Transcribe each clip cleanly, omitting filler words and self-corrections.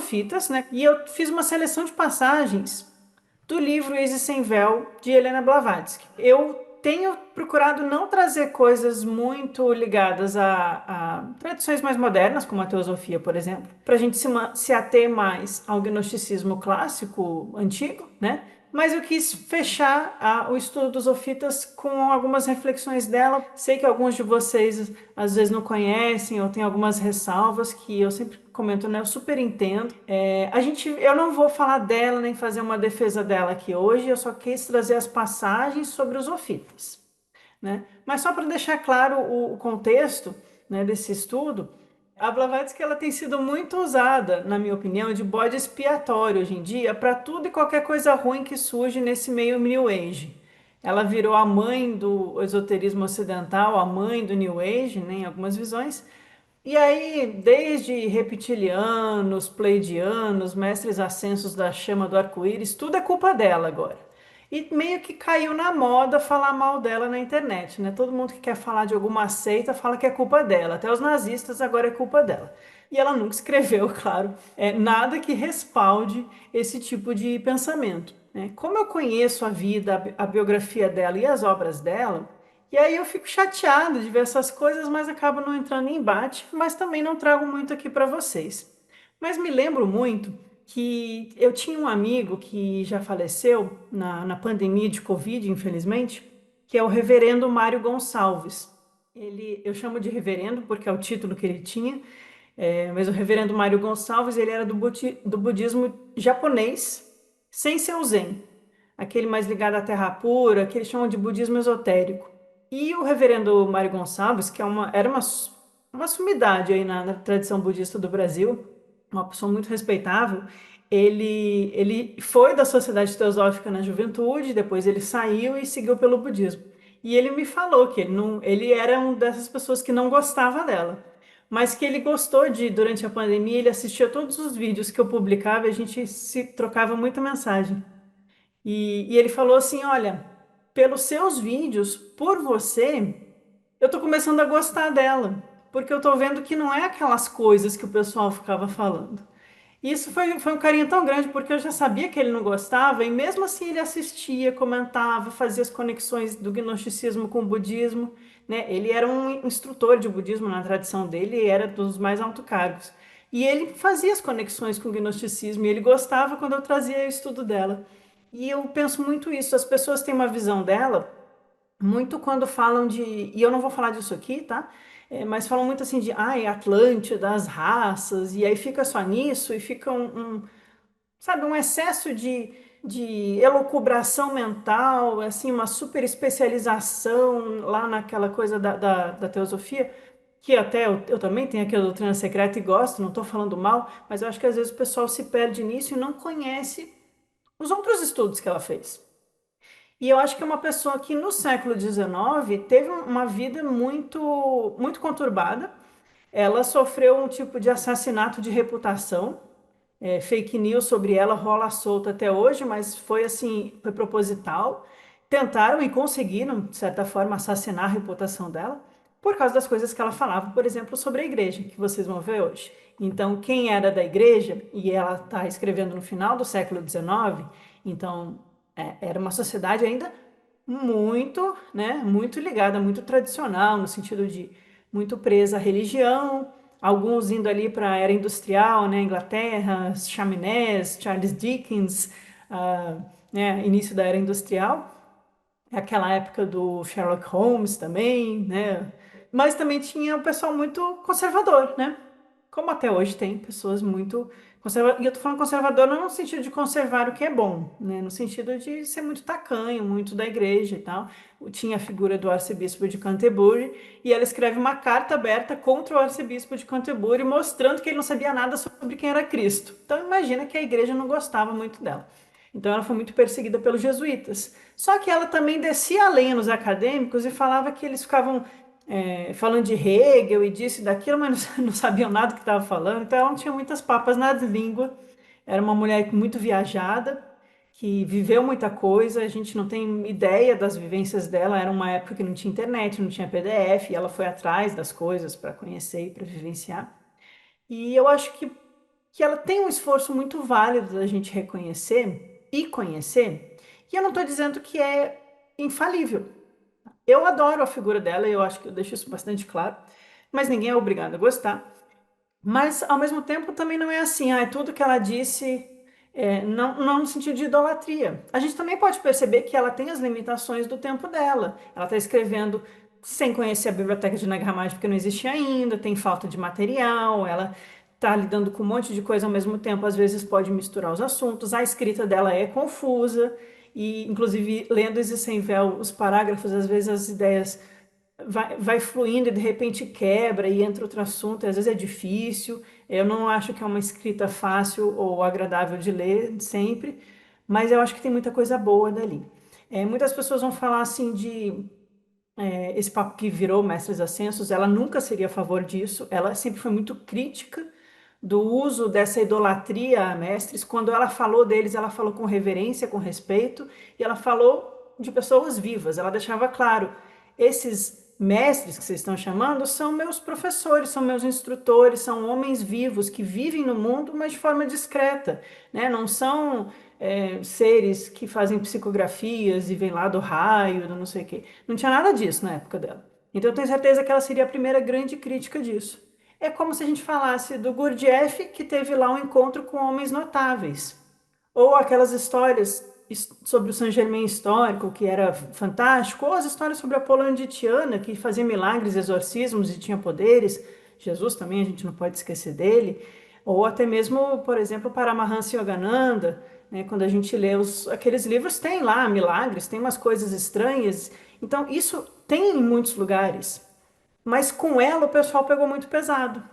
Sofitas, né? E eu fiz uma seleção de passagens do livro Easy Sem Véu, de Helena Blavatsky. Eu tenho procurado não trazer coisas muito ligadas a tradições mais modernas, como a teosofia, por exemplo, para a gente se ater mais ao gnosticismo clássico, antigo, né? Mas eu quis fechar o estudo dos ofitas com algumas reflexões dela. Sei que alguns de vocês às vezes não conhecem ou tem algumas ressalvas que eu sempre comento, né? Eu super entendo. Eu não vou falar dela nem fazer uma defesa dela aqui hoje, eu só quis trazer as passagens sobre os ofitas, né? Mas só para deixar claro o contexto, né, desse estudo, a Blavatsky ela tem sido muito usada, na minha opinião, de bode expiatório hoje em dia para tudo e qualquer coisa ruim que surge nesse meio New Age. Ela virou a mãe do esoterismo ocidental, a mãe do New Age, né, em algumas visões. E aí, desde reptilianos, pleidianos, mestres ascensos da chama do arco-íris, tudo é culpa dela agora. E meio que caiu na moda falar mal dela na internet, né? Todo mundo que quer falar de alguma seita fala que é culpa dela. Até os nazistas agora é culpa dela. E ela nunca escreveu, claro, nada que respalde esse tipo de pensamento, né? Como eu conheço a vida, a biografia dela e as obras dela, e aí eu fico chateado de ver essas coisas, mas acabo não entrando em embate, mas também não trago muito aqui para vocês. Mas me lembro muito que eu tinha um amigo que já faleceu na pandemia de Covid, infelizmente, que é o reverendo Mário Gonçalves. Eu chamo de reverendo porque é o título que ele tinha, mas o reverendo Mário Gonçalves, ele era do budismo japonês, sem ser o Zen, aquele mais ligado à terra pura, que eles chamam de budismo esotérico. E o reverendo Mário Gonçalves, que era uma sumidade aí na tradição budista do Brasil, uma pessoa muito respeitável, ele foi da Sociedade Teosófica na juventude, depois ele saiu e seguiu pelo budismo. E ele me falou que ele era uma dessas pessoas que não gostava dela, mas que ele gostou durante a pandemia, ele assistia todos os vídeos que eu publicava e a gente se trocava muita mensagem. E ele falou assim: Olha, pelos seus vídeos, por você, eu tô começando a gostar dela, porque eu tô vendo que não é aquelas coisas que o pessoal ficava falando. E isso foi um carinho tão grande, porque eu já sabia que ele não gostava, e mesmo assim ele assistia, comentava, fazia as conexões do gnosticismo com o budismo, né? Ele era um instrutor de budismo na tradição dele, e era dos mais altos cargos. E ele fazia as conexões com o gnosticismo, e ele gostava quando eu trazia o estudo dela. E eu penso muito isso, as pessoas têm uma visão dela muito quando falam de, e eu não vou falar disso aqui, tá? Mas falam muito assim de, ai, Atlântida, as raças, e aí fica só nisso, e fica sabe, um excesso de elucubração mental, assim, uma super especialização lá naquela coisa da teosofia, que até eu também tenho aqui a doutrina secreta e gosto, não estou falando mal, mas eu acho que às vezes o pessoal se perde nisso e não conhece os outros estudos que ela fez. E eu acho que é uma pessoa que no século XIX teve uma vida muito conturbada. Ela sofreu um tipo de assassinato de reputação. Fake news sobre ela rola solta até hoje, mas foi assim, foi proposital. Tentaram e conseguiram, de certa forma, assassinar a reputação dela por causa das coisas que ela falava, por exemplo, sobre a igreja, que vocês vão ver hoje. Então, quem era da igreja, e ela está escrevendo no final do século XIX, então era uma sociedade ainda muito, né, muito ligada, muito tradicional, no sentido de muito presa à religião, alguns indo ali para a era industrial, né, Inglaterra, chaminés, Charles Dickens, né, início da era industrial, aquela época do Sherlock Holmes também, né, mas também tinha um pessoal muito conservador, né, como até hoje tem pessoas muito conservadoras, e eu tô falando conservador não no sentido de conservar o que é bom, né, no sentido de ser muito tacanho, muito da igreja e tal. Tinha a figura do arcebispo de Canterbury, e ela escreve uma carta aberta contra o arcebispo de Canterbury, mostrando que ele não sabia nada sobre quem era Cristo. Então imagina que a igreja não gostava muito dela. Então ela foi muito perseguida pelos jesuítas. Só que ela também descia além nos acadêmicos e falava que eles ficavam falando de Hegel e disso e daquilo, mas não sabiam nada do que estava falando. Então ela não tinha muitas papas na língua. Era uma mulher muito viajada, que viveu muita coisa. A gente não tem ideia das vivências dela. Era uma época que não tinha internet, não tinha PDF, e ela foi atrás das coisas para conhecer e para vivenciar. E eu acho que que ela tem um esforço muito válido da gente reconhecer e conhecer, e eu não estou dizendo que é infalível. Eu adoro a figura dela, eu acho que eu deixo isso bastante claro, mas ninguém é obrigado a gostar. Mas, ao mesmo tempo, também não é assim, tudo que ela disse, não no sentido de idolatria. A gente também pode perceber que ela tem as limitações do tempo dela. Ela está escrevendo sem conhecer a biblioteca de Nag Hammadi, porque não existia ainda, tem falta de material, ela está lidando com um monte de coisa ao mesmo tempo, às vezes pode misturar os assuntos, a escrita dela é confusa, e, inclusive, lendo Esse Sem Véu, os parágrafos, às vezes as ideias vai fluindo e de repente quebra e entra outro assunto, e às vezes é difícil. Eu não acho que é uma escrita fácil ou agradável de ler sempre, mas eu acho que tem muita coisa boa dali. Muitas pessoas vão falar assim de esse papo que virou Mestres Ascensos, ela nunca seria a favor disso, ela sempre foi muito crítica do uso dessa idolatria a mestres. Quando ela falou deles, ela falou com reverência, com respeito, e ela falou de pessoas vivas. Ela deixava claro: esses mestres que vocês estão chamando são meus professores, são meus instrutores, são homens vivos que vivem no mundo, mas de forma discreta, né? Não são seres que fazem psicografias e vêm lá do raio, do não sei o quê. Não tinha nada disso na época dela. Então eu tenho certeza que ela seria a primeira grande crítica disso. É como se a gente falasse do Gurdjieff, que teve lá um encontro com homens notáveis. Ou aquelas histórias sobre o Saint-Germain histórico, que era fantástico, ou as histórias sobre a Paula de Tiana, que fazia milagres, exorcismos e tinha poderes. Jesus também, a gente não pode esquecer dele. Ou até mesmo, por exemplo, Paramahansa Yogananda, né? Quando a gente lê aqueles livros, tem lá milagres, tem umas coisas estranhas. Então, isso tem em muitos lugares. Mas com ela o pessoal pegou muito pesado.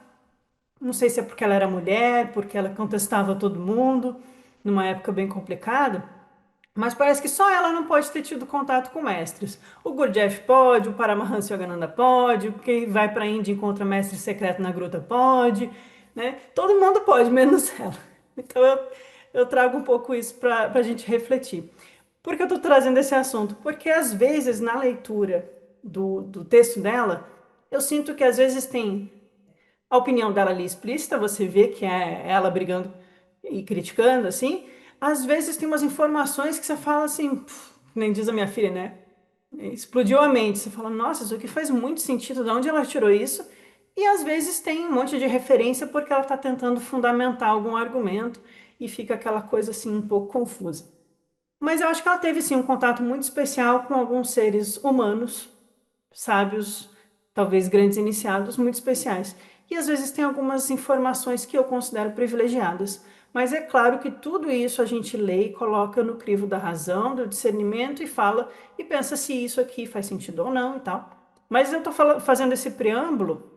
Não sei se é porque ela era mulher, porque ela contestava todo mundo, numa época bem complicada, mas parece que só ela não pode ter tido contato com mestres. O Gurdjieff pode, o Paramahansa Yogananda pode, quem vai para a Índia e encontra mestre secreto na gruta pode, né? Todo mundo pode, menos ela. Então eu trago um pouco isso para a gente refletir. Por que eu estou trazendo esse assunto? Porque às vezes na leitura do texto dela, eu sinto que às vezes tem a opinião dela ali explícita, você vê que é ela brigando e criticando, assim. Às vezes tem umas informações que você fala assim, nem diz a minha filha, né? Explodiu a mente. Você fala, nossa, isso aqui faz muito sentido, de onde ela tirou isso? E às vezes tem um monte de referência porque ela está tentando fundamentar algum argumento e fica aquela coisa assim um pouco confusa. Mas eu acho que ela teve sim um contato muito especial com alguns seres humanos sábios, talvez grandes iniciados, muito especiais. E às vezes tem algumas informações que eu considero privilegiadas. Mas é claro que tudo isso a gente lê e coloca no crivo da razão, do discernimento e fala e pensa se isso aqui faz sentido ou não e tal. Mas eu estou fazendo esse preâmbulo,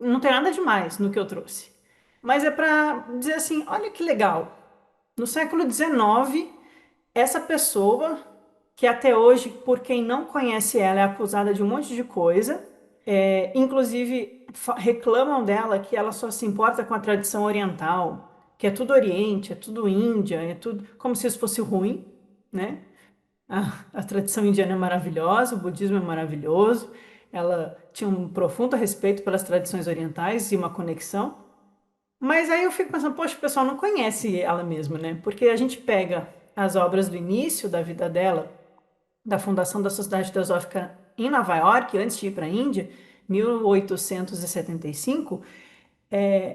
não tem nada demais no que eu trouxe. Mas é para dizer assim: olha que legal. No século XIX, essa pessoa, que até hoje, por quem não conhece ela, é acusada de um monte de coisa, inclusive reclamam dela que ela só se importa com a tradição oriental, que é tudo Oriente, é tudo Índia, é tudo como se isso fosse ruim, né? A tradição indiana é maravilhosa, o budismo é maravilhoso, ela tinha um profundo respeito pelas tradições orientais e uma conexão. Mas aí eu fico pensando, poxa, o pessoal não conhece ela mesmo, né? Porque a gente pega as obras do início da vida dela, da fundação da Sociedade Teosófica em Nova York, antes de ir para a Índia, 1875,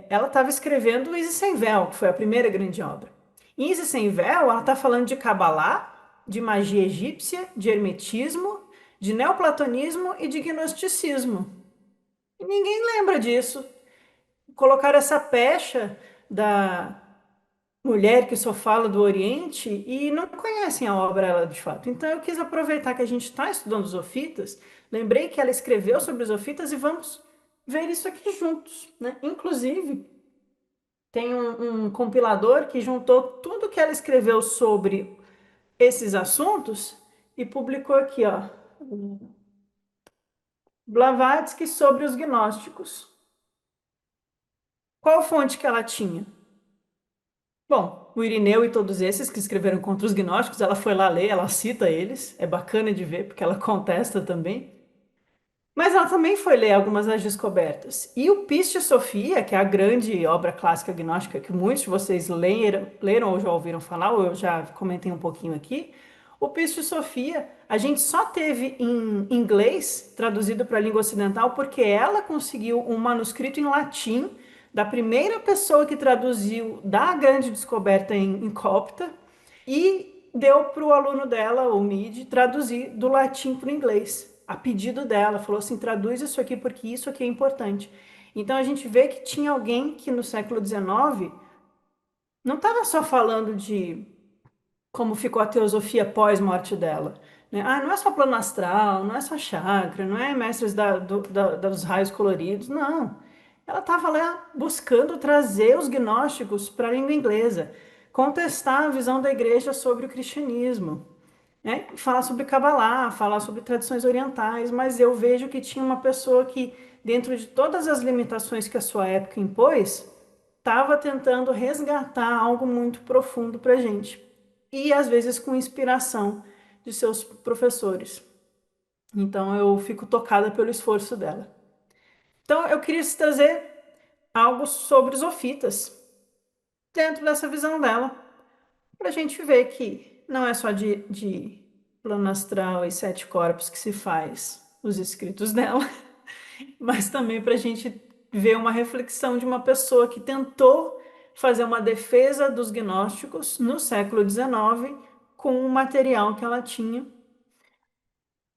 ela estava escrevendo Isis Sem Véu, que foi a primeira grande obra. Em Isis Sem Véu, ela está falando de Kabbalah, de magia egípcia, de hermetismo, de neoplatonismo e de gnosticismo. E ninguém lembra disso. Colocaram essa pecha da mulher que só fala do Oriente e não conhecem a obra ela de fato. Então eu quis aproveitar que a gente está estudando os Ofitas, lembrei que ela escreveu sobre os Ofitas e vamos ver isso aqui juntos, né? Inclusive, tem um compilador que juntou tudo que ela escreveu sobre esses assuntos e publicou aqui, ó, Blavatsky sobre os gnósticos. Qual fonte que ela tinha? Bom, o Irineu e todos esses que escreveram contra os gnósticos, ela foi lá ler, ela cita eles, é bacana de ver, porque ela contesta também. Mas ela também foi ler algumas das descobertas. E o Pistis Sophia, que é a grande obra clássica gnóstica que muitos de vocês leram ou já ouviram falar, ou eu já comentei um pouquinho aqui, o Pistis Sophia a gente só teve em inglês, traduzido para a língua ocidental, porque ela conseguiu um manuscrito em latim da primeira pessoa que traduziu da grande descoberta em copta e deu para o aluno dela, o MID, traduzir do latim para o inglês, a pedido dela. Falou assim: traduz isso aqui porque isso aqui é importante. Então a gente vê que tinha alguém que no século XIX não estava só falando de como ficou a teosofia pós-morte dela. Né? Ah, não é só plano astral, não é só chakra, não é mestres dos raios coloridos, não. Ela estava lá buscando trazer os gnósticos para a língua inglesa, contestar a visão da igreja sobre o cristianismo, né? Falar sobre Kabbalah, falar sobre tradições orientais, mas eu vejo que tinha uma pessoa que, dentro de todas as limitações que a sua época impôs, estava tentando resgatar algo muito profundo para a gente. E às vezes com inspiração de seus professores. Então eu fico tocada pelo esforço dela. Então eu queria te trazer algo sobre os ofitas, dentro dessa visão dela, para a gente ver que não é só de plano astral e sete corpos que se faz os escritos dela, mas também para a gente ver uma reflexão de uma pessoa que tentou fazer uma defesa dos gnósticos no século XIX com o material que ela tinha.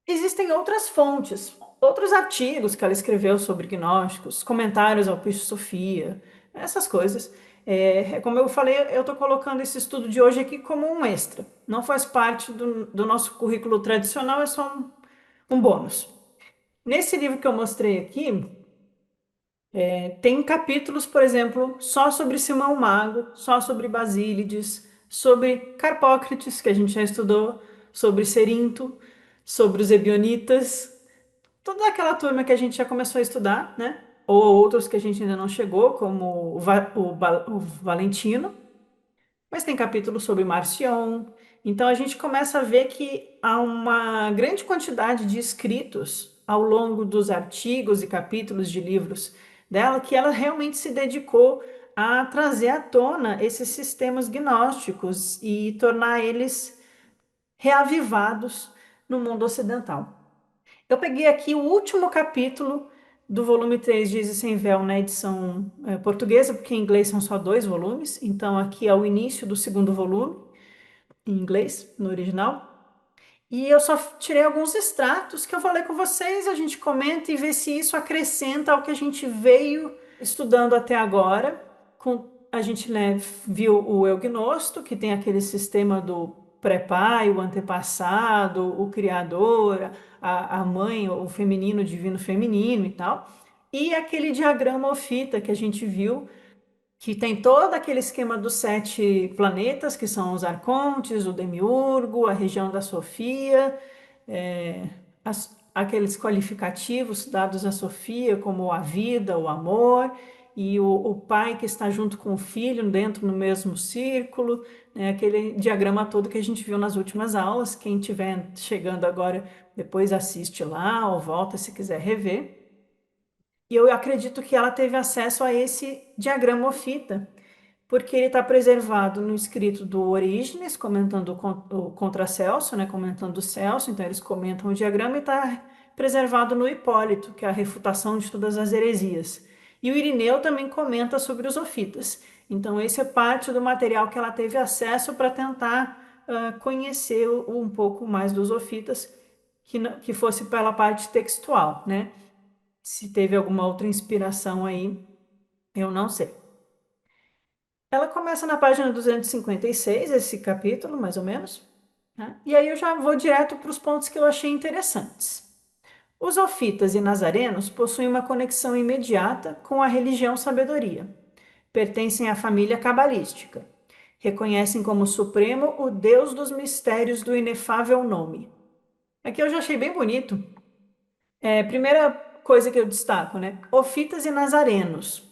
Existem outras fontes, outros artigos que ela escreveu sobre gnósticos, comentários ao Piscis Sophia, essas coisas. Como eu falei, eu estou colocando esse estudo de hoje aqui como um extra. Não faz parte do nosso currículo tradicional, é só um bônus. Nesse livro que eu mostrei aqui, tem capítulos, por exemplo, só sobre Simão Mago, só sobre Basílides, sobre Carpócrates, que a gente já estudou, sobre Cerinto, sobre os Ebionitas, toda aquela turma que a gente já começou a estudar, né? Ou outros que a gente ainda não chegou, como o Valentino, mas tem capítulo sobre Marcion. Então a gente começa a ver que há uma grande quantidade de escritos ao longo dos artigos e capítulos de livros dela que ela realmente se dedicou a trazer à tona esses sistemas gnósticos e tornar eles reavivados no mundo ocidental. Eu peguei aqui o último capítulo do volume 3 de Isis Sem Véu na edição portuguesa, porque em inglês são só dois volumes, então aqui é o início do segundo volume, em inglês, no original. E eu só tirei alguns extratos que eu vou ler com vocês, a gente comenta e vê se isso acrescenta ao que a gente veio estudando até agora. A gente, né, viu o eugnosto, que tem aquele sistema do pré-pai, o antepassado, o criador, a mãe, o feminino, o divino feminino e tal. E aquele diagrama ofita que a gente viu, que tem todo aquele esquema dos sete planetas, que são os arcontes, o demiurgo, a região da Sofia, aqueles qualificativos dados à Sofia, como a vida, o amor, e o pai que está junto com o filho dentro no mesmo círculo, né? Aquele diagrama todo que a gente viu nas últimas aulas. Quem estiver chegando agora, depois assiste lá ou volta se quiser rever. E eu acredito que ela teve acesso a esse diagrama ofita, porque ele está preservado no escrito do Orígenes, comentando o contra Celso, né, comentando o Celso, então eles comentam o diagrama, e está preservado no Hipólito, que é a refutação de todas as heresias. E o Irineu também comenta sobre os ofitas. Então esse é parte do material que ela teve acesso para tentar conhecer um pouco mais dos ofitas, que fosse pela parte textual, né? Se teve alguma outra inspiração aí, eu não sei. Ela começa na página 256, esse capítulo, mais ou menos, né? E aí eu já vou direto para os pontos que eu achei interessantes. Os ofitas e nazarenos possuem uma conexão imediata com a religião sabedoria. Pertencem à família cabalística. Reconhecem como supremo o Deus dos mistérios do inefável nome. Aqui eu já achei bem bonito. Primeira coisa que eu destaco, né? Ofitas e nazarenos.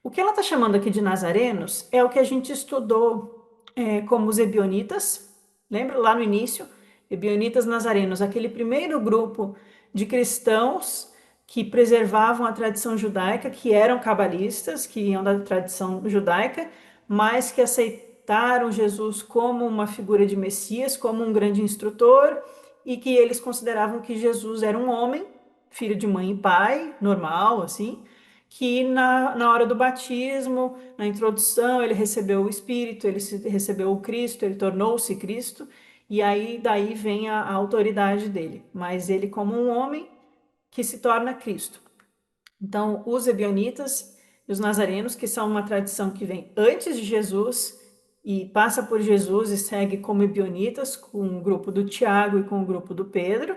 O que ela está chamando aqui de nazarenos é o que a gente estudou como os ebionitas, lembra lá no início? Ebionitas nazarenos, aquele primeiro grupo de cristãos que preservavam a tradição judaica, que eram cabalistas, que iam da tradição judaica, mas que aceitaram Jesus como uma figura de Messias, como um grande instrutor, e que eles consideravam que Jesus era um homem, filho de mãe e pai, normal, assim, que na hora do batismo, na introdução, ele recebeu o Espírito, recebeu o Cristo, ele tornou-se Cristo, e aí daí vem a autoridade dele. Mas ele, como um homem, que se torna Cristo. Então, os ebionitas e os nazarenos, que são uma tradição que vem antes de Jesus e passa por Jesus e segue como ebionitas, com o grupo do Tiago e com o grupo do Pedro,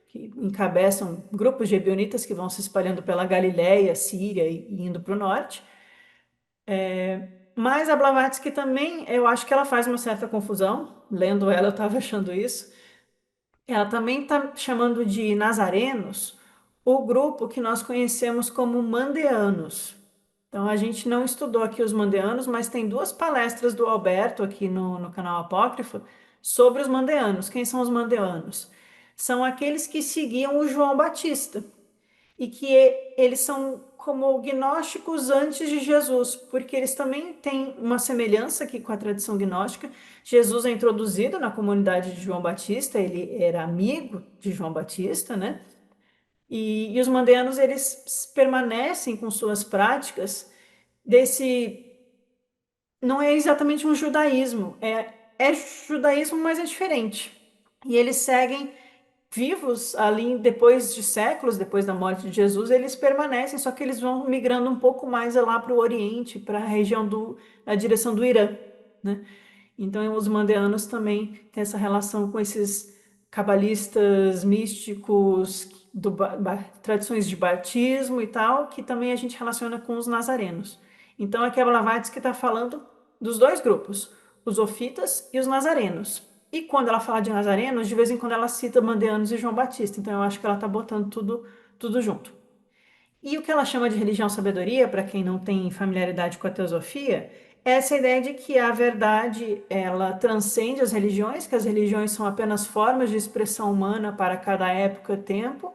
que encabeçam grupos de ebionitas que vão se espalhando pela Galiléia, Síria e indo para o norte. Mas a Blavatsky também, eu acho que ela faz uma certa confusão. Lendo ela, eu estava achando isso. Ela também está chamando de nazarenos o grupo que nós conhecemos como mandeanos. Então, a gente não estudou aqui os mandeanos, mas tem duas palestras do Alberto aqui no canal Apócrifo sobre os mandeanos. Quem são os mandeanos? São aqueles que seguiam o João Batista e que eles são como gnósticos antes de Jesus, porque eles também têm uma semelhança aqui com a tradição gnóstica. Jesus é introduzido na comunidade de João Batista, ele era amigo de João Batista, né? E os mandeanos, eles permanecem com suas práticas desse... Não é exatamente um judaísmo, é judaísmo, mas é diferente. E eles seguem vivos ali depois de séculos, depois da morte de Jesus, eles permanecem, só que eles vão migrando um pouco mais lá para o Oriente, para a região na direção do Irã, né? Então, os mandeanos também têm essa relação com esses cabalistas místicos, tradições de batismo e tal, que também a gente relaciona com os nazarenos. Então, aqui a Blavatsky está falando dos dois grupos, os ofitas e os nazarenos. E quando ela fala de nazarenos, de vez em quando ela cita mandeanos e João Batista. Então, eu acho que ela está botando tudo junto. E o que ela chama de religião sabedoria, para quem não tem familiaridade com a teosofia, é essa ideia de que a verdade ela transcende as religiões, que as religiões são apenas formas de expressão humana para cada época e tempo,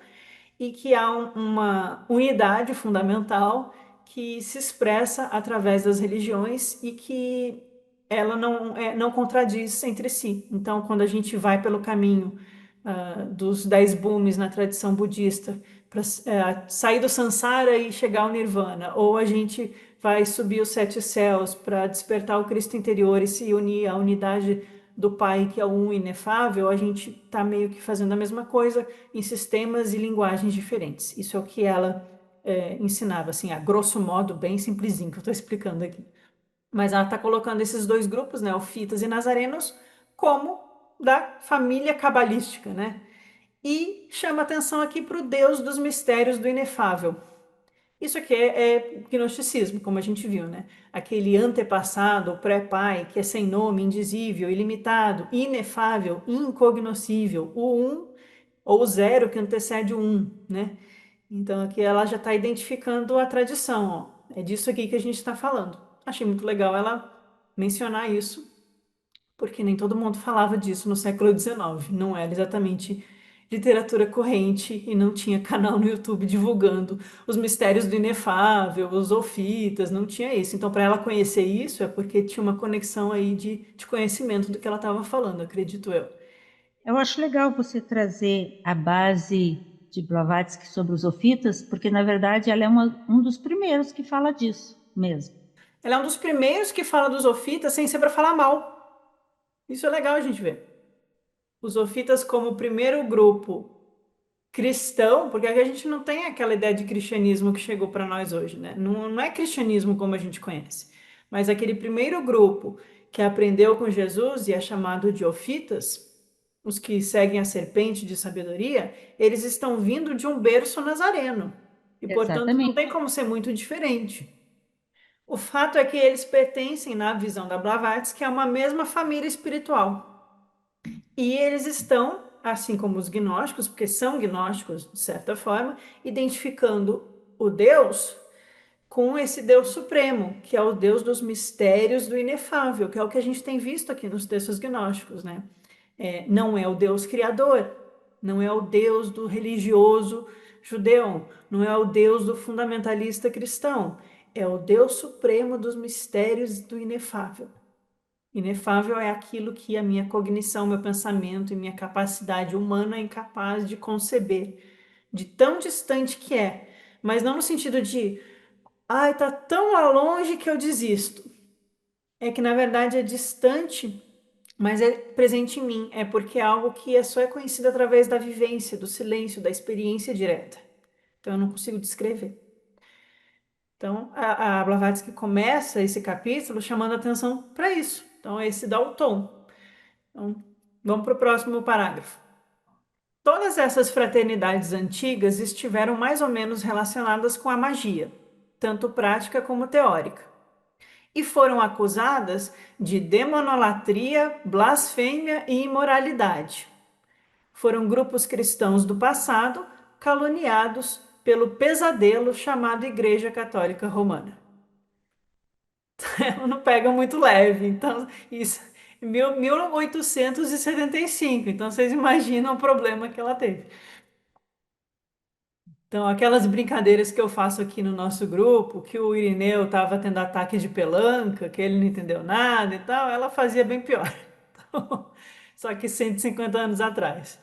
e que há uma unidade fundamental que se expressa através das religiões e que ela não contradiz entre si. Então, quando a gente vai pelo caminho dos 10 bhumis na tradição budista, para sair do samsara e chegar ao nirvana, ou a gente vai subir os 7 céus para despertar o Cristo interior e se unir à unidade do Pai, que é o um inefável, a gente está meio que fazendo a mesma coisa em sistemas e linguagens diferentes. Isso é o que ela ensinava, assim, a grosso modo, bem simplesinho que eu estou explicando aqui. Mas ela está colocando esses dois grupos, né, ofitas e nazarenos, como da família cabalística, né? E chama atenção aqui para o Deus dos mistérios do inefável. Isso aqui é gnosticismo, como a gente viu, né? Aquele antepassado, o pré-pai, que é sem nome, indizível, ilimitado, inefável, incognoscível, o um ou o zero que antecede o um, né? Então aqui ela já está identificando a tradição, ó. É disso aqui que a gente está falando. Achei muito legal ela mencionar isso, porque nem todo mundo falava disso no século XIX. Não era exatamente literatura corrente e não tinha canal no YouTube divulgando os mistérios do inefável, os ofitas, não tinha isso. Então, para ela conhecer isso, é porque tinha uma conexão aí de conhecimento do que ela estava falando, acredito eu. Eu acho legal você trazer a base de Blavatsky sobre os ofitas, porque na verdade ela é um dos primeiros que fala disso mesmo. Ela é um dos primeiros que fala dos ofitas sem ser para falar mal. Isso é legal a gente ver. Os ofitas como o primeiro grupo cristão, porque aqui a gente não tem aquela ideia de cristianismo que chegou para nós hoje, né? Não é cristianismo como a gente conhece, mas aquele primeiro grupo que aprendeu com Jesus e é chamado de ofitas, os que seguem a serpente de sabedoria, eles estão vindo de um berço nazareno e, portanto, não tem Exatamente. como ser muito diferente. O fato é que eles pertencem, na visão da Blavatsky, a uma mesma família espiritual. E eles estão, assim como os gnósticos, porque são gnósticos de certa forma, identificando o Deus com esse Deus supremo, que é o Deus dos mistérios do inefável, que é o que a gente tem visto aqui nos textos gnósticos, né? Não é o Deus criador, não é o Deus do religioso judeu, não é o Deus do fundamentalista cristão, é o Deus supremo dos mistérios do inefável. Inefável é aquilo que a minha cognição, meu pensamento e minha capacidade humana é incapaz de conceber, de tão distante que é, mas não no sentido de, ai, tá tão lá longe que eu desisto. É que na verdade é distante, mas é presente em mim. É porque é algo que só é conhecido através da vivência, do silêncio, da experiência direta. Então eu não consigo descrever. Então a Blavatsky começa esse capítulo chamando atenção para isso. Então esse dá o tom. Então vamos para o próximo parágrafo. Todas essas fraternidades antigas estiveram mais ou menos relacionadas com a magia, tanto prática como teórica, e foram acusadas de demonolatria, blasfêmia e imoralidade. Foram grupos cristãos do passado caluniados pelo pesadelo chamado Igreja Católica Romana. Ela não pega muito leve, então isso 1875, então vocês imaginam o problema que ela teve. Então, aquelas brincadeiras que eu faço aqui no nosso grupo, que o Irineu estava tendo ataque de pelanca, que ele não entendeu nada e tal, ela fazia bem pior. Então, só que 150 anos atrás.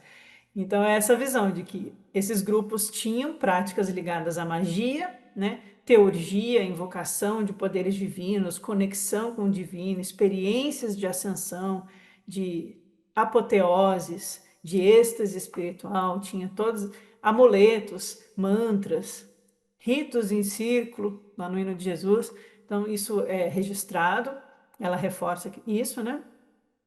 Então, é essa visão de que esses grupos tinham práticas ligadas à magia, né? Teurgia, invocação de poderes divinos, conexão com o divino, experiências de ascensão, de apoteoses, de êxtase espiritual, tinha todos amuletos, mantras, ritos em círculo, lá no hino de Jesus. Então, isso é registrado, ela reforça isso, né?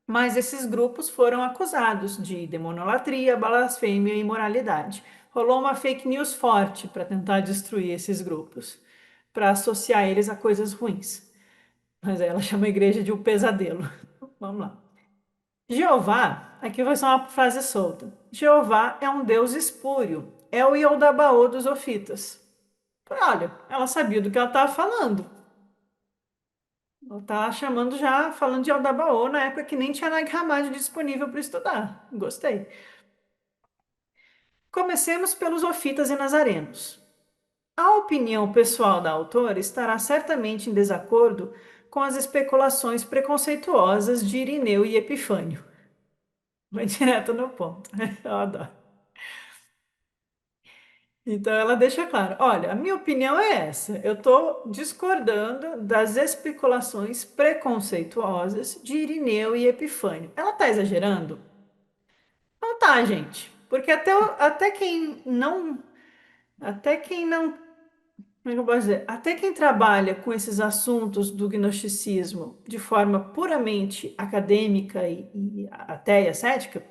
Mas esses grupos foram acusados de demonolatria, blasfêmia e imoralidade. Rolou uma fake news forte para tentar destruir esses grupos, para associar eles a coisas ruins. Mas aí ela chama a igreja de um pesadelo. Vamos lá. Jeová, aqui vai ser uma frase solta. Jeová é um Deus espúrio, é o Yaldabaoth dos Ofitas. Olha, ela sabia do que ela estava falando. Ela tá chamando já, falando de Aldabaoth na época que nem tinha Nag Hammadi disponível para estudar. Gostei. Comecemos pelos Ofitas e Nazarenos. A opinião pessoal da autora estará certamente em desacordo com as especulações preconceituosas de Irineu e Epifânio. Vai direto no ponto. Eu adoro. Então ela deixa claro: olha, a minha opinião é essa. Eu estou discordando das especulações preconceituosas de Irineu e Epifânio. Ela está exagerando? Não tá, gente. Porque até quem não, como é que eu posso dizer? Até quem trabalha com esses assuntos do gnosticismo de forma puramente acadêmica e ateia cética,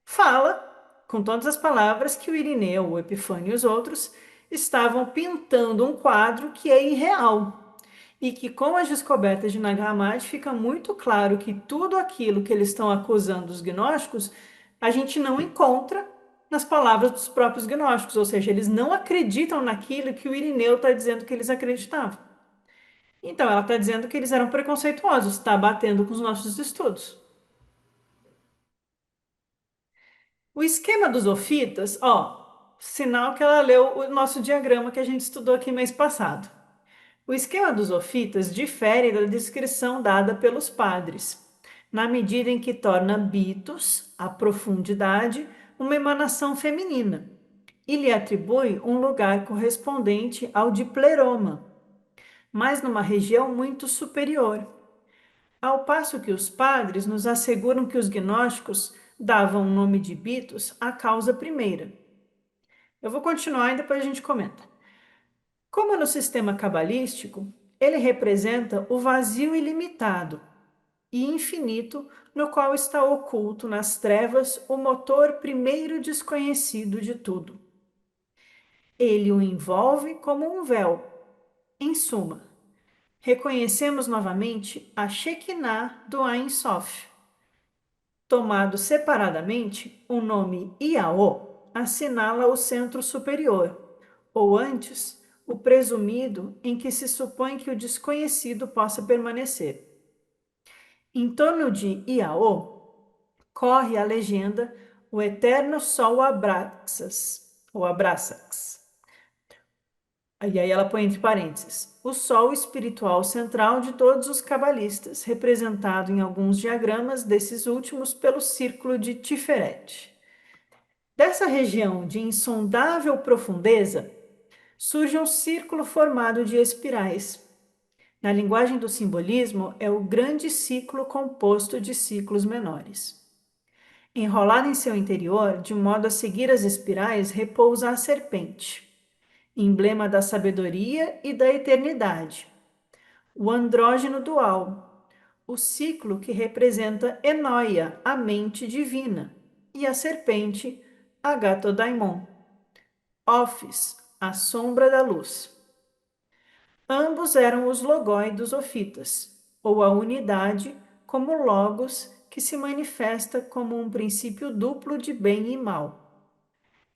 fala com todas as palavras que o Irineu, o Epifânio e os outros estavam pintando um quadro que é irreal. E que com as descobertas de Nag Hammadi fica muito claro que tudo aquilo que eles estão acusando os gnósticos, a gente não encontra nas palavras dos próprios gnósticos, ou seja, eles não acreditam naquilo que o Irineu está dizendo que eles acreditavam. Então, ela está dizendo que eles eram preconceituosos, está batendo com os nossos estudos. O esquema dos ofitas, ó, sinal que ela leu o nosso diagrama que a gente estudou aqui mês passado. O esquema dos ofitas difere da descrição dada pelos padres, na medida em que torna bitos, a profundidade, uma emanação feminina, e lhe atribui um lugar correspondente ao de pleroma, mas numa região muito superior. Ao passo que os padres nos asseguram que os gnósticos davam o nome de bitos à causa primeira. Eu vou continuar e depois a gente comenta. Como no sistema cabalístico, ele representa o vazio ilimitado e infinito no qual está oculto nas trevas o motor primeiro desconhecido de tudo. Ele o envolve como um véu. Em suma, reconhecemos novamente a Shekinah do Ein Sof. Tomado separadamente, o nome Iaô assinala o centro superior, ou antes, o presumido em que se supõe que o desconhecido possa permanecer. Em torno de Iaô corre a legenda o eterno Sol Abraxas, ou Abrasax. E aí ela põe entre parênteses, o Sol espiritual central de todos os cabalistas, representado em alguns diagramas desses últimos pelo círculo de Tiferet. Dessa região de insondável profundeza, surge um círculo formado de espirais. Na linguagem do simbolismo, é o grande ciclo composto de ciclos menores. Enrolada em seu interior, de modo a seguir as espirais, repousa a serpente, emblema da sabedoria e da eternidade, o andrógeno dual, o ciclo que representa Enóia, a mente divina, e a serpente, Agatodaimon, Ofis, a sombra da luz. Ambos eram os logoi dos ofitas, ou a unidade como logos que se manifesta como um princípio duplo de bem e mal.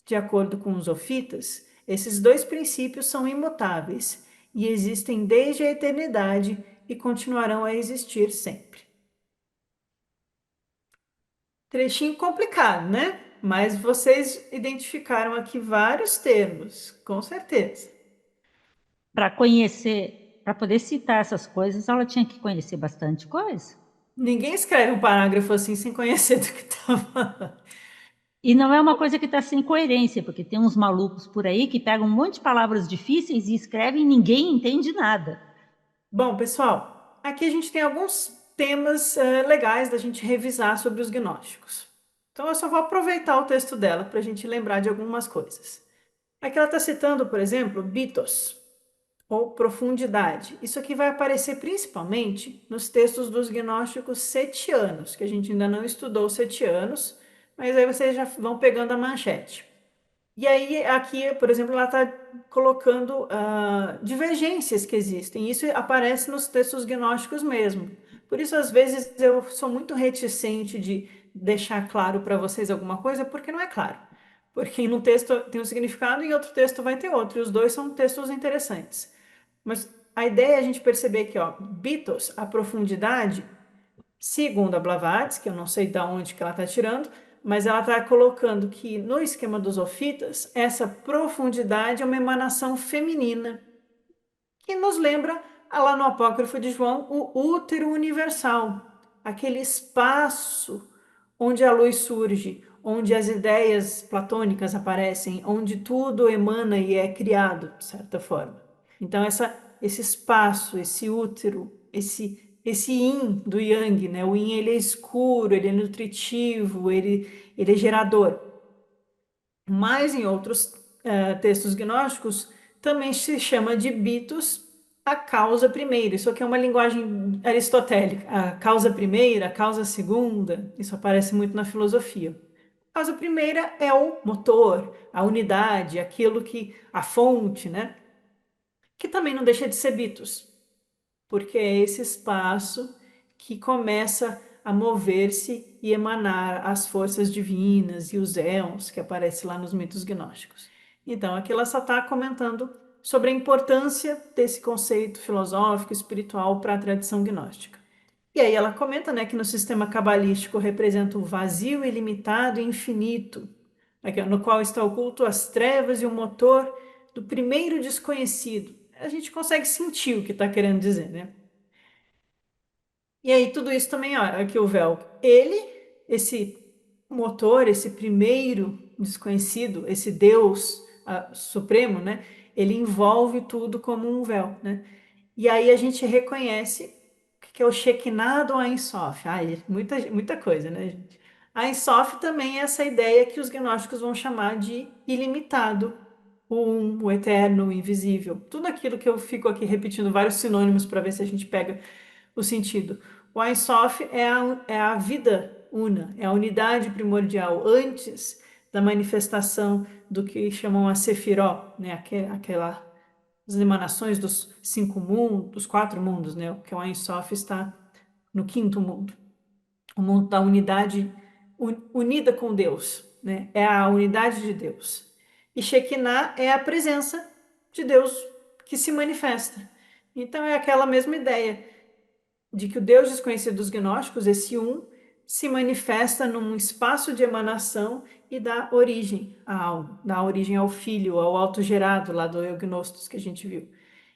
De acordo com os ofitas, esses dois princípios são imutáveis e existem desde a eternidade e continuarão a existir sempre. Trechinho complicado, né? Mas vocês identificaram aqui vários termos, com certeza. Para conhecer, para poder citar essas coisas, ela tinha que conhecer bastante coisa. Ninguém escreve um parágrafo assim sem conhecer do que está falando. E não é uma coisa que está sem coerência, porque tem uns malucos por aí que pegam um monte de palavras difíceis e escrevem e ninguém entende nada. Bom, pessoal, aqui a gente tem alguns temas legais da gente revisar sobre os gnósticos. Então, eu só vou aproveitar o texto dela para a gente lembrar de algumas coisas. Aqui ela está citando, por exemplo, bitos, ou profundidade. Isso aqui vai aparecer principalmente nos textos dos gnósticos setianos, que a gente ainda não estudou os setianos, mas aí vocês já vão pegando a manchete. E aí, aqui, por exemplo, ela está colocando divergências que existem. Isso aparece nos textos gnósticos mesmo. Por isso, às vezes, eu sou muito reticente de deixar claro para vocês alguma coisa, porque não é claro. Porque num texto tem um significado e em outro texto vai ter outro. E os dois são textos interessantes. Mas a ideia é a gente perceber que, ó, Bitos, a profundidade, segundo a Blavatsky, que eu não sei de onde que ela está tirando, mas ela está colocando que no esquema dos ofitas, essa profundidade é uma emanação feminina, que nos lembra lá no Apócrifo de João o útero universal, aquele espaço onde a luz surge, onde as ideias platônicas aparecem, onde tudo emana e é criado, de certa forma. Então, esse espaço, esse útero, esse yin do yang, né? O yin ele é escuro, ele é nutritivo, ele é gerador. Mas em outros textos gnósticos também se chama de bitos a causa primeira. Isso aqui é uma linguagem aristotélica. A causa primeira, a causa segunda, isso aparece muito na filosofia. A causa primeira é o motor, a unidade, aquilo que, a fonte, né? Que também não deixa de ser bitos, porque é esse espaço que começa a mover-se e emanar as forças divinas e os éons que aparecem lá nos mitos gnósticos. Então, aqui ela só está comentando sobre a importância desse conceito filosófico, espiritual para a tradição gnóstica. E aí ela comenta, né, que no sistema cabalístico representa o vazio ilimitado e infinito, no qual está oculto as trevas e o motor do primeiro desconhecido. A gente consegue sentir o que está querendo dizer, né? E aí, tudo isso também, ó, aqui o véu, esse motor, esse primeiro desconhecido, esse Deus supremo, né? Ele envolve tudo como um véu, né? E aí a gente reconhece que é o Shekinah do Ein Sof. Ai, muita coisa, né, gente? Ein Sof também é essa ideia que os gnósticos vão chamar de ilimitado, o eterno, o invisível. Tudo aquilo que eu fico aqui repetindo vários sinônimos para ver se a gente pega o sentido. O Ein Sof é a vida una, é a unidade primordial antes da manifestação do que chamam a Sefiró, né? Aquela as emanações dos 5 mundos, dos 4 mundos, né? Que o Ein Sof está no 5º mundo, o mundo da unidade unida com Deus, né? É a unidade de Deus. E Shekinah é a presença de Deus que se manifesta. Então é aquela mesma ideia de que o Deus desconhecido dos gnósticos, esse um, se manifesta num espaço de emanação e dá origem a algo, dá origem ao filho, ao autogerado lá do Eugnostos que a gente viu.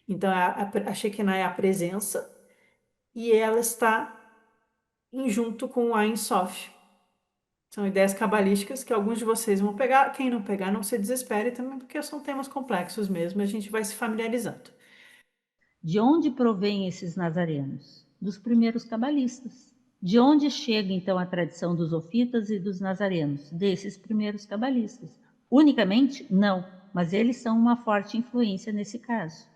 Então a Shekinah é a presença e ela está junto com o Ein Sof. São ideias cabalísticas que alguns de vocês vão pegar. Quem não pegar, não se desespere também, porque são temas complexos mesmo, a gente vai se familiarizando. De onde provém esses nazarenos? Dos primeiros cabalistas. De onde chega então a tradição dos ofitas e dos nazarenos? Desses primeiros cabalistas. Unicamente? Não, mas eles são uma forte influência nesse caso.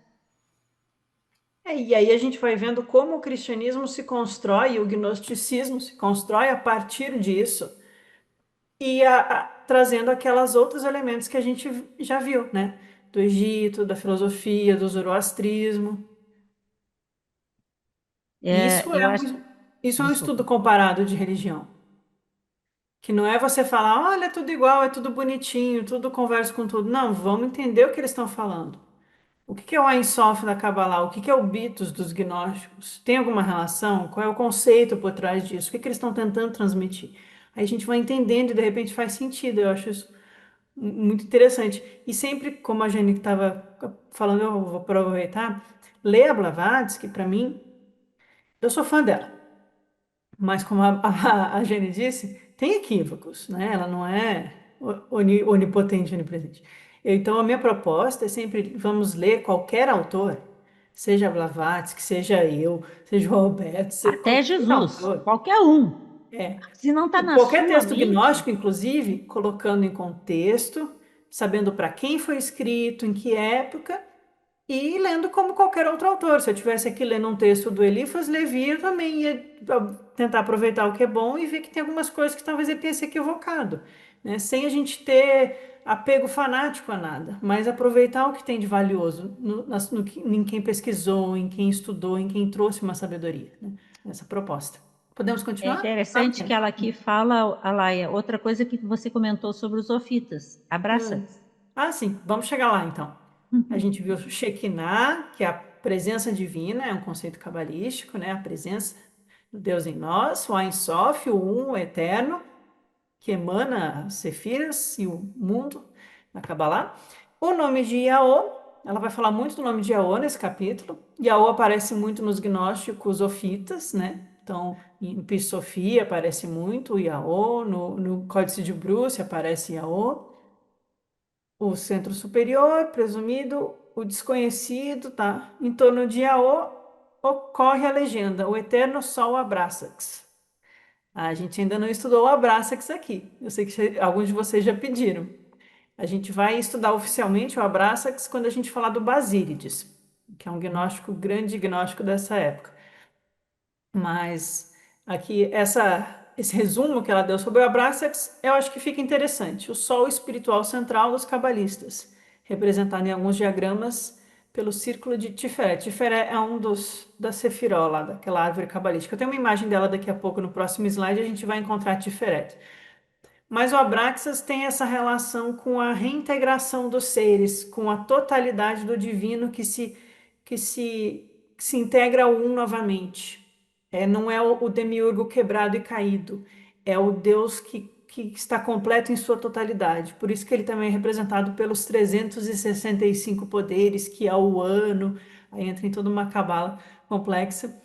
E aí a gente vai vendo como o cristianismo se constrói, e o gnosticismo se constrói a partir disso, e trazendo aquelas outros elementos que a gente já viu, né? Do Egito, da filosofia, do zoroastrismo. Isso Eu é acho. isso é um estudo Desculpa. comparado de religião. Que não é você falar, olha, é tudo igual, é tudo bonitinho, tudo conversa com tudo. Não, vamos entender o que eles estão falando. O que é o Ein Sof da Kabbalah? O que é o Bitos dos gnósticos? Tem alguma relação? Qual é o conceito por trás disso? O que eles estão tentando transmitir? Aí a gente vai entendendo e de repente faz sentido. Eu acho isso muito interessante. E sempre, como a Jane estava falando, eu vou aproveitar, ler a Blavatsky, para mim, eu sou fã dela. Mas como a Jane disse, tem equívocos, né? Ela não é onipotente, onipresente. Então, a minha proposta é sempre, vamos ler qualquer autor, seja Blavatsky, seja eu, seja o Alberto, seja Até qualquer Jesus, autor. qualquer um. É, Se não está na qualquer sua texto mente, gnóstico, inclusive, colocando em contexto, sabendo para quem foi escrito, em que época, e lendo como qualquer outro autor. Se eu tivesse aqui lendo um texto do Eliphas Levi, eu também ia tentar aproveitar o que é bom e ver que tem algumas coisas que talvez ele tenha se equivocado, né? Sem a gente ter apego fanático a nada, mas aproveitar o que tem de valioso em quem pesquisou, em quem estudou, em quem trouxe uma sabedoria, né? Essa proposta. Podemos é continuar? Ah, interessante que ela aqui fala, Alaia, outra coisa que você comentou sobre os ofitas. Abraça. sim, vamos chegar lá então. A gente viu Shekinah, que é a presença divina, é um conceito cabalístico, né? A presença do Deus em nós, o Ein Sof, o Um, o Eterno, que emana as Sefiras e o mundo na Kabbalah. O nome de Yaô, ela vai falar muito do nome de Yaô nesse capítulo. Yaô aparece muito nos gnósticos ofitas, né? Então, em Pisofia aparece muito o Yaô, no Códice de Bruce aparece Yaô. O centro superior, presumido, o desconhecido, tá? Em torno de Yaô ocorre a legenda, o eterno sol Abrasax. A gente ainda não estudou o Abrasax aqui. Eu sei que alguns de vocês já pediram. A gente vai estudar oficialmente o Abrasax quando a gente falar do Basílides, que é um gnóstico, grande gnóstico dessa época. Mas aqui esse resumo que ela deu sobre o Abraxas, eu acho que fica interessante. O sol espiritual central dos cabalistas, representado em alguns diagramas pelo círculo de Tiferet. Tiferet é um dos da Sefiró, lá daquela árvore cabalística. Eu tenho uma imagem dela daqui a pouco no próximo slide, a gente vai encontrar Tiferet. Mas o Abraxas tem essa relação com a reintegração dos seres, com a totalidade do divino que se integra ao um novamente. Não é o demiurgo quebrado e caído, é o Deus que está completo em sua totalidade. Por isso que ele também é representado pelos 365 poderes, que é o ano, aí entra em toda uma cabala complexa,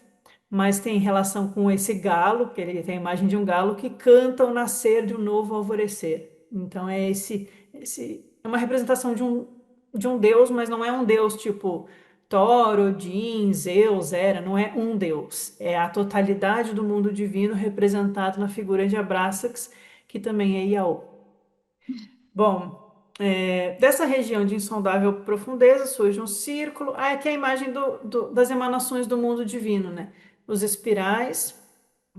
mas tem relação com esse galo, que ele tem a imagem de um galo que canta o nascer de um novo alvorecer. Então esse é uma representação de um deus, mas não é um deus tipo Thor, Odin, Zeus, Hera, não é um deus, é a totalidade do mundo divino representado na figura de Abrasax, que também é Yaô. Bom, dessa região de insondável profundeza surge um círculo. Aqui é a imagem das emanações do mundo divino, né? Os espirais,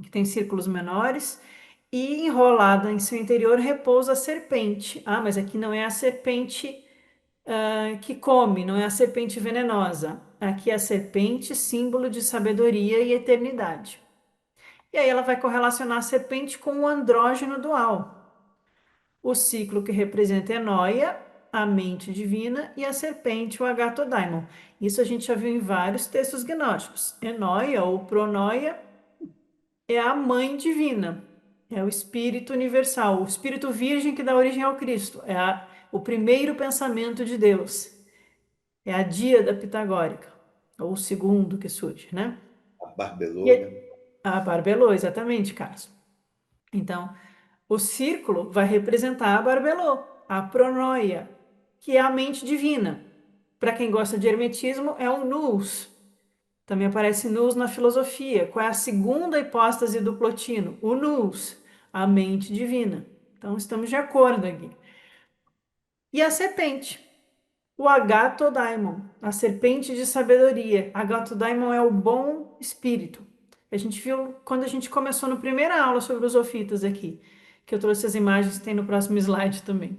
que tem círculos menores, e enrolada em seu interior repousa a serpente. Mas aqui não é a serpente que come, não é a serpente venenosa. Aqui é a serpente, símbolo de sabedoria e eternidade. E aí ela vai correlacionar a serpente com o andrógeno dual, o ciclo que representa Enóia, a mente divina, e a serpente, o Agatodaimon. Isso a gente já viu em vários textos gnósticos. Enóia ou Pronoia é a mãe divina. É o Espírito universal, o Espírito virgem que dá origem ao Cristo. O primeiro pensamento de Deus. É a díada pitagórica, ou o segundo que surge, né? A Barbelô, né? E a Barbelô, exatamente, Carlos. Então, o círculo vai representar a Barbelô, a pronoia, que é a mente divina. Para quem gosta de hermetismo, é o nous. Também aparece nous na filosofia. Qual é a segunda hipóstase do Plotino? O nous, a mente divina. Então, estamos de acordo aqui. E a serpente, o Agatodaimon, a serpente de sabedoria. Agatodaimon é o bom espírito. A gente viu quando a gente começou na primeira aula sobre os ofitas aqui, que eu trouxe as imagens, tem no próximo slide também,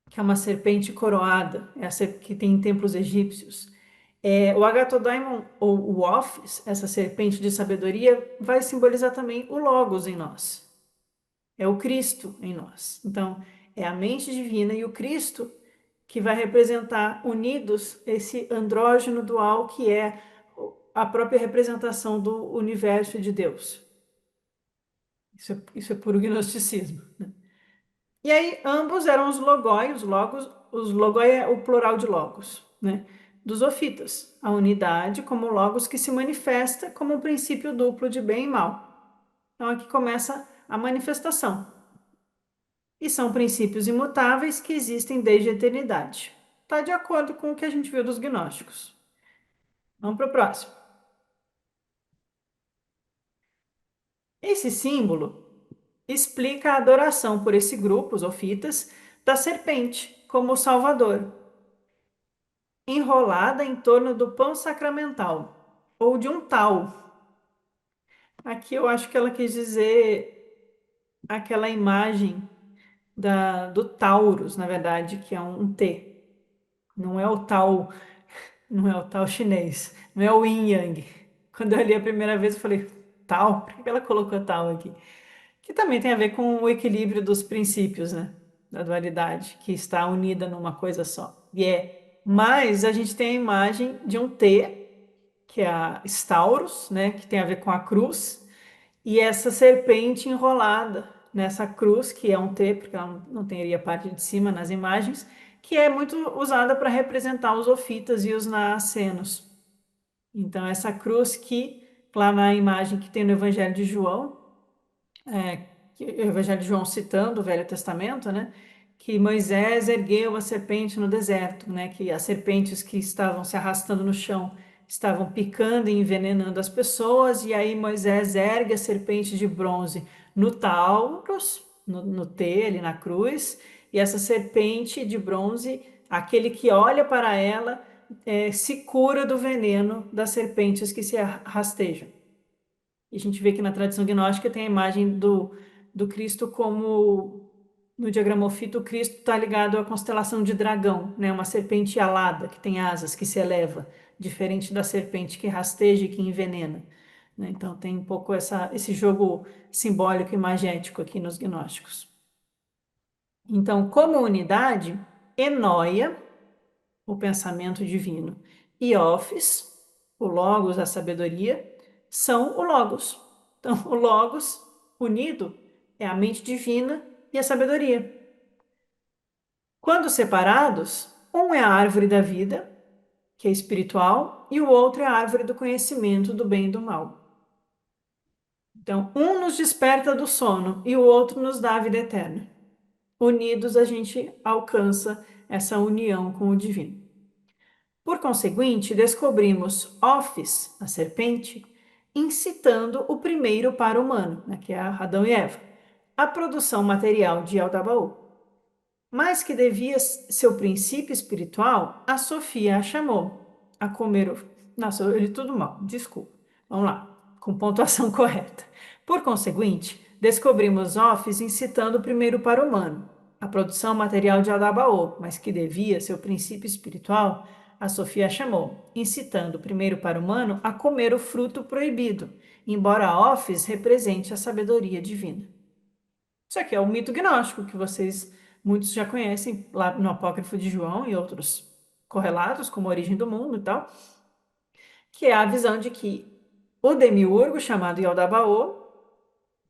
que é uma serpente coroada, essa que tem em templos egípcios. O Agatodaimon, ou o Office, essa serpente de sabedoria, vai simbolizar também o Logos em nós. É o Cristo em nós. Então, é a mente divina e o Cristo que vai representar unidos esse andrógeno dual que é a própria representação do universo de Deus. Isso é puro gnosticismo, né? E aí, ambos eram os logoi, os logos, os logoi é o plural de logos, né? Dos ofitas, a unidade como logos que se manifesta como um princípio duplo de bem e mal. Então, aqui começa a manifestação. E são princípios imutáveis que existem desde a eternidade. Está de acordo com o que a gente viu dos gnósticos. Vamos para o próximo. Esse símbolo explica a adoração por esse grupo, os ofitas, da serpente como o Salvador, enrolada em torno do pão sacramental, ou de um tal. Aqui eu acho que ela quis dizer aquela imagem do Taurus, na verdade, que é um T. Não é o tal, não é o tal chinês, não é o Yin Yang. Quando eu li a primeira vez, eu falei, tal? Por que ela colocou tal aqui? Que também tem a ver com o equilíbrio dos princípios, né? Da dualidade, que está unida numa coisa só. Mas a gente tem a imagem de um T, que é a Staurus, né? Que tem a ver com a cruz, e essa serpente enrolada nessa cruz, que é um T, porque ela não teria parte de cima nas imagens, que é muito usada para representar os ofitas e os naacenos. Então, essa cruz que, lá na imagem que tem no Evangelho de João, o Evangelho de João citando o Velho Testamento, né? Que Moisés ergueu a serpente no deserto, né? Que as serpentes que estavam se arrastando no chão estavam picando e envenenando as pessoas, e aí Moisés ergue a serpente de bronze no Taurus, no T, ali na cruz, e essa serpente de bronze, aquele que olha para ela, se cura do veneno das serpentes que se rastejam. E a gente vê que na tradição gnóstica tem a imagem do Cristo como, no diagramofito, o Cristo está ligado à constelação de dragão, né? Uma serpente alada, que tem asas, que se eleva, diferente da serpente que rasteja e que envenena, né? Então tem um pouco esse jogo simbólico e magético aqui nos gnósticos. Então, como unidade, enóia, o pensamento divino, e Office, o Logos, a sabedoria, são o Logos. Então, o Logos unido é a mente divina e a sabedoria. Quando separados, um é a árvore da vida, que é espiritual, e o outro é a árvore do conhecimento do bem e do mal. Então, um nos desperta do sono e o outro nos dá a vida eterna. Unidos, a gente alcança essa união com o divino. Por conseguinte, descobrimos Office, a serpente, incitando o primeiro para o humano, né, que é Adão e Eva, a produção material de Aldabaú. Mas que devia seu princípio espiritual, a Sofia a chamou a comer o... Nossa, eu li tudo mal, desculpa. Vamos lá, com pontuação correta. Por conseguinte, descobrimos Office incitando o primeiro para o humano, a produção material de Aldabaú, mas que devia seu princípio espiritual, a Sofia a chamou, incitando o primeiro para o humano a comer o fruto proibido, embora Office represente a sabedoria divina. Isso aqui é o mito gnóstico, que muitos já conhecem lá no Apócrifo de João e outros correlatos, como a origem do mundo e tal, que é a visão de que o demiurgo, chamado Yaldabaoth,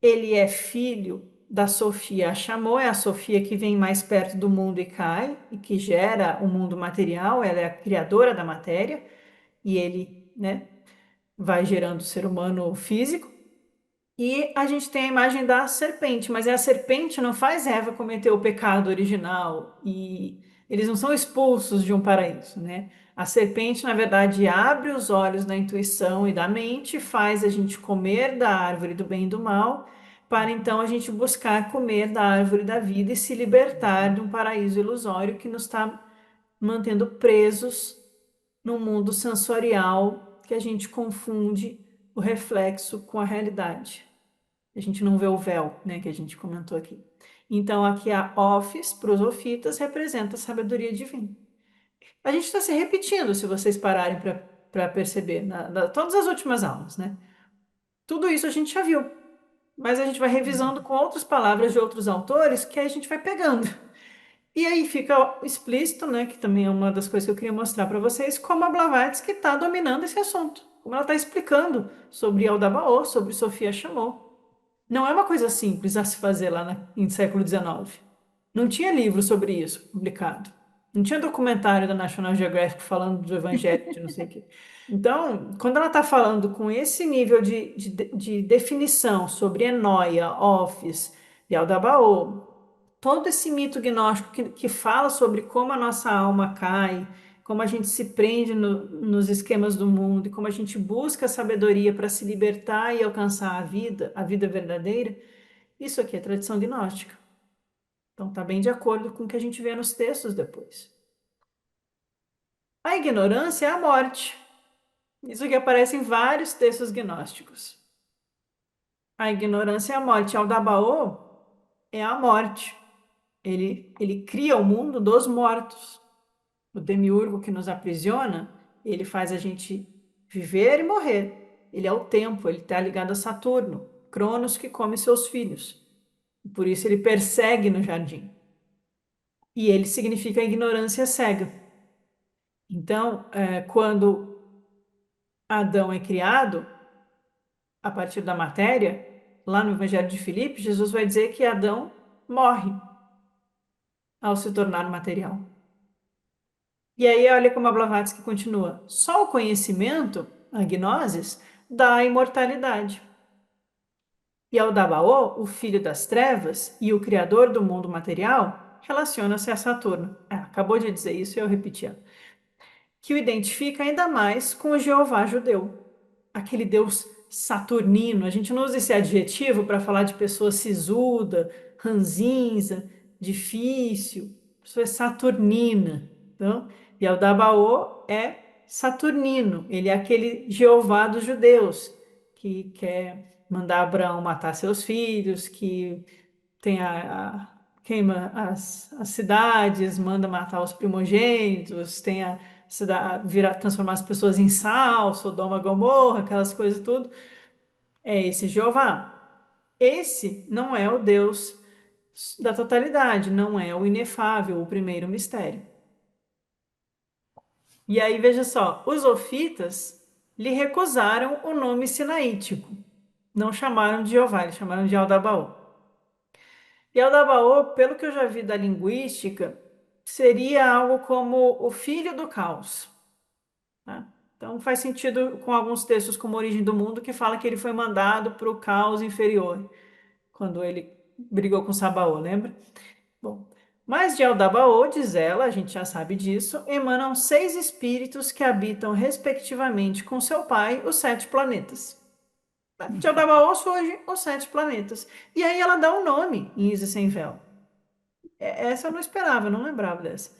Ele é filho da Sofia Chamou, é a Sofia que vem mais perto do mundo e cai, e que gera o mundo material, ela é a criadora da matéria, e ele, né, vai gerando o ser humano físico. E a gente tem a imagem da serpente, mas a serpente não faz Eva cometer o pecado original e eles não são expulsos de um paraíso, né? A serpente, na verdade, abre os olhos da intuição e da mente, faz a gente comer da árvore do bem e do mal, para então a gente buscar comer da árvore da vida e se libertar de um paraíso ilusório que nos está mantendo presos num mundo sensorial que a gente confunde o reflexo com a realidade. A gente não vê o véu, né, que a gente comentou aqui. Então, aqui a Office, para os ofitas, representa a sabedoria divina. A gente está se repetindo, se vocês pararem para perceber, todas as últimas aulas, né? Tudo isso a gente já viu, mas a gente vai revisando com outras palavras de outros autores que a gente vai pegando. E aí fica explícito, né, que também é uma das coisas que eu queria mostrar para vocês, como a Blavatsky está dominando esse assunto, como ela está explicando sobre Aldabaoth, sobre Sofia Chamou. Não é uma coisa simples a se fazer lá em século XIX. Não tinha livro sobre isso publicado. Não tinha documentário da National Geographic falando do evangelho de não sei o quê. Então, quando ela está falando com esse nível de definição sobre Enóia, Office e Aldabaoth, todo esse mito gnóstico que fala sobre como a nossa alma cai, como a gente se prende nos esquemas do mundo e como a gente busca a sabedoria para se libertar e alcançar a vida verdadeira, isso aqui é tradição gnóstica. Então está bem de acordo com o que a gente vê nos textos depois. A ignorância é a morte. Isso aqui aparece em vários textos gnósticos. A ignorância é a morte. Aldabaoth é a morte. Ele cria o mundo dos mortos. O demiurgo que nos aprisiona, ele faz a gente viver e morrer. Ele é o tempo, ele está ligado a Saturno, Cronos que come seus filhos. Por isso ele persegue no jardim. E ele significa a ignorância cega. Então, quando Adão é criado, a partir da matéria, lá no Evangelho de Filipe, Jesus vai dizer que Adão morre ao se tornar material. E aí, olha como a Blavatsky continua. Só o conhecimento, a gnosis, dá a imortalidade. E ao Dabaô, o filho das trevas e o criador do mundo material, relaciona-se a Saturno. Acabou de dizer isso e eu repeti. Que o identifica ainda mais com o Jeová judeu, aquele Deus saturnino. A gente não usa esse adjetivo para falar de pessoa sisuda, ranzinza, difícil. A pessoa é saturnina. Então, Yaldabaoth é saturnino. Ele é aquele Jeová dos judeus que quer mandar Abraão matar seus filhos, que tem queima as cidades, manda matar os primogênitos, tem a transformar as pessoas em sal, Sodoma, Gomorra, aquelas coisas tudo. É esse Jeová. Esse não é o Deus da totalidade, não é o inefável, o primeiro mistério. E aí veja só, os ofitas lhe recusaram o nome sinaítico. Não chamaram de Jeová, eles chamaram de Aldabaoth. E Aldabaoth, pelo que eu já vi da linguística, seria algo como o filho do caos. Tá? Então faz sentido com alguns textos como Origem do Mundo, que fala que ele foi mandado para o caos inferior, quando ele brigou com Sabaoth, lembra? Bom, mas de Aldabaoth, diz ela, a gente já sabe disso, emanam 6 espíritos que habitam, respectivamente, com seu pai, os 7 planetas. De Aldabaoth surgem os 7 planetas. E aí ela dá um nome em Isis Sem Véu. Essa eu não esperava, eu não lembrava dessa.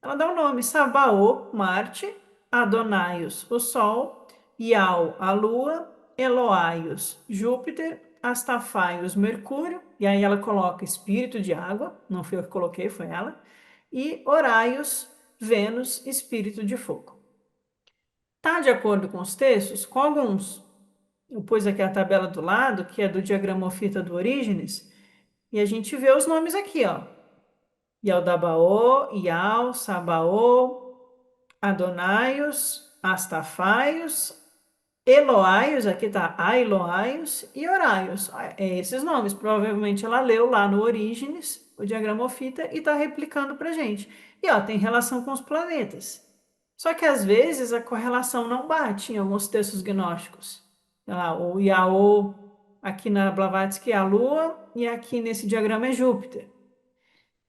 Ela dá o nome Sabaoth, Marte, Adonaios, o Sol, Iau, a Lua, Eloaios, Júpiter, Astafaios, Mercúrio, e aí ela coloca espírito de água, não fui eu que coloquei, foi ela, e Horaios, Vênus, espírito de fogo. Tá de acordo com os textos? Com alguns. Eu pus aqui a tabela do lado, que é do diagrama Ofita do Orígenes, e a gente vê os nomes aqui, ó. Yaldabaoth, Iau, Sabaoth, Adonaios, Astafaios, Eloaios, aqui tá Ailoaios e Horaios. É esses nomes. Provavelmente ela leu lá no Orígenes, o diagrama Ofita, e está replicando para gente. E ó, tem relação com os planetas. Só que às vezes a correlação não bate em alguns textos gnósticos. Sei lá, o Iaô, aqui na Blavatsky é a Lua, e aqui nesse diagrama é Júpiter.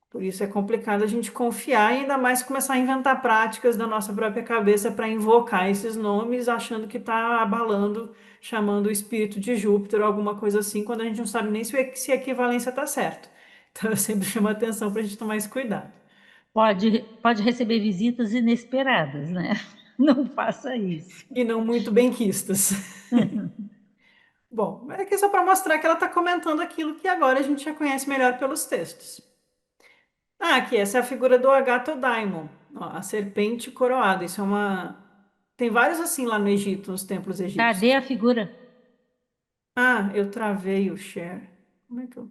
Por isso é complicado a gente confiar e ainda mais começar a inventar práticas da nossa própria cabeça para invocar esses nomes, achando que está abalando, chamando o espírito de Júpiter ou alguma coisa assim, quando a gente não sabe nem se a equivalência está certa. Então eu sempre chamo a atenção para a gente tomar esse cuidado. Pode receber visitas inesperadas, né? Não faça isso. E não muito benquistas. Bom, é aqui só para mostrar que ela está comentando aquilo que agora a gente já conhece melhor pelos textos. Ah, aqui, essa é a figura do Agatodaimon, ó, a serpente coroada. Isso é uma. Tem vários assim lá no Egito, nos templos Cadê egípcios. a figura? Ah, eu travei o share. Como é que eu.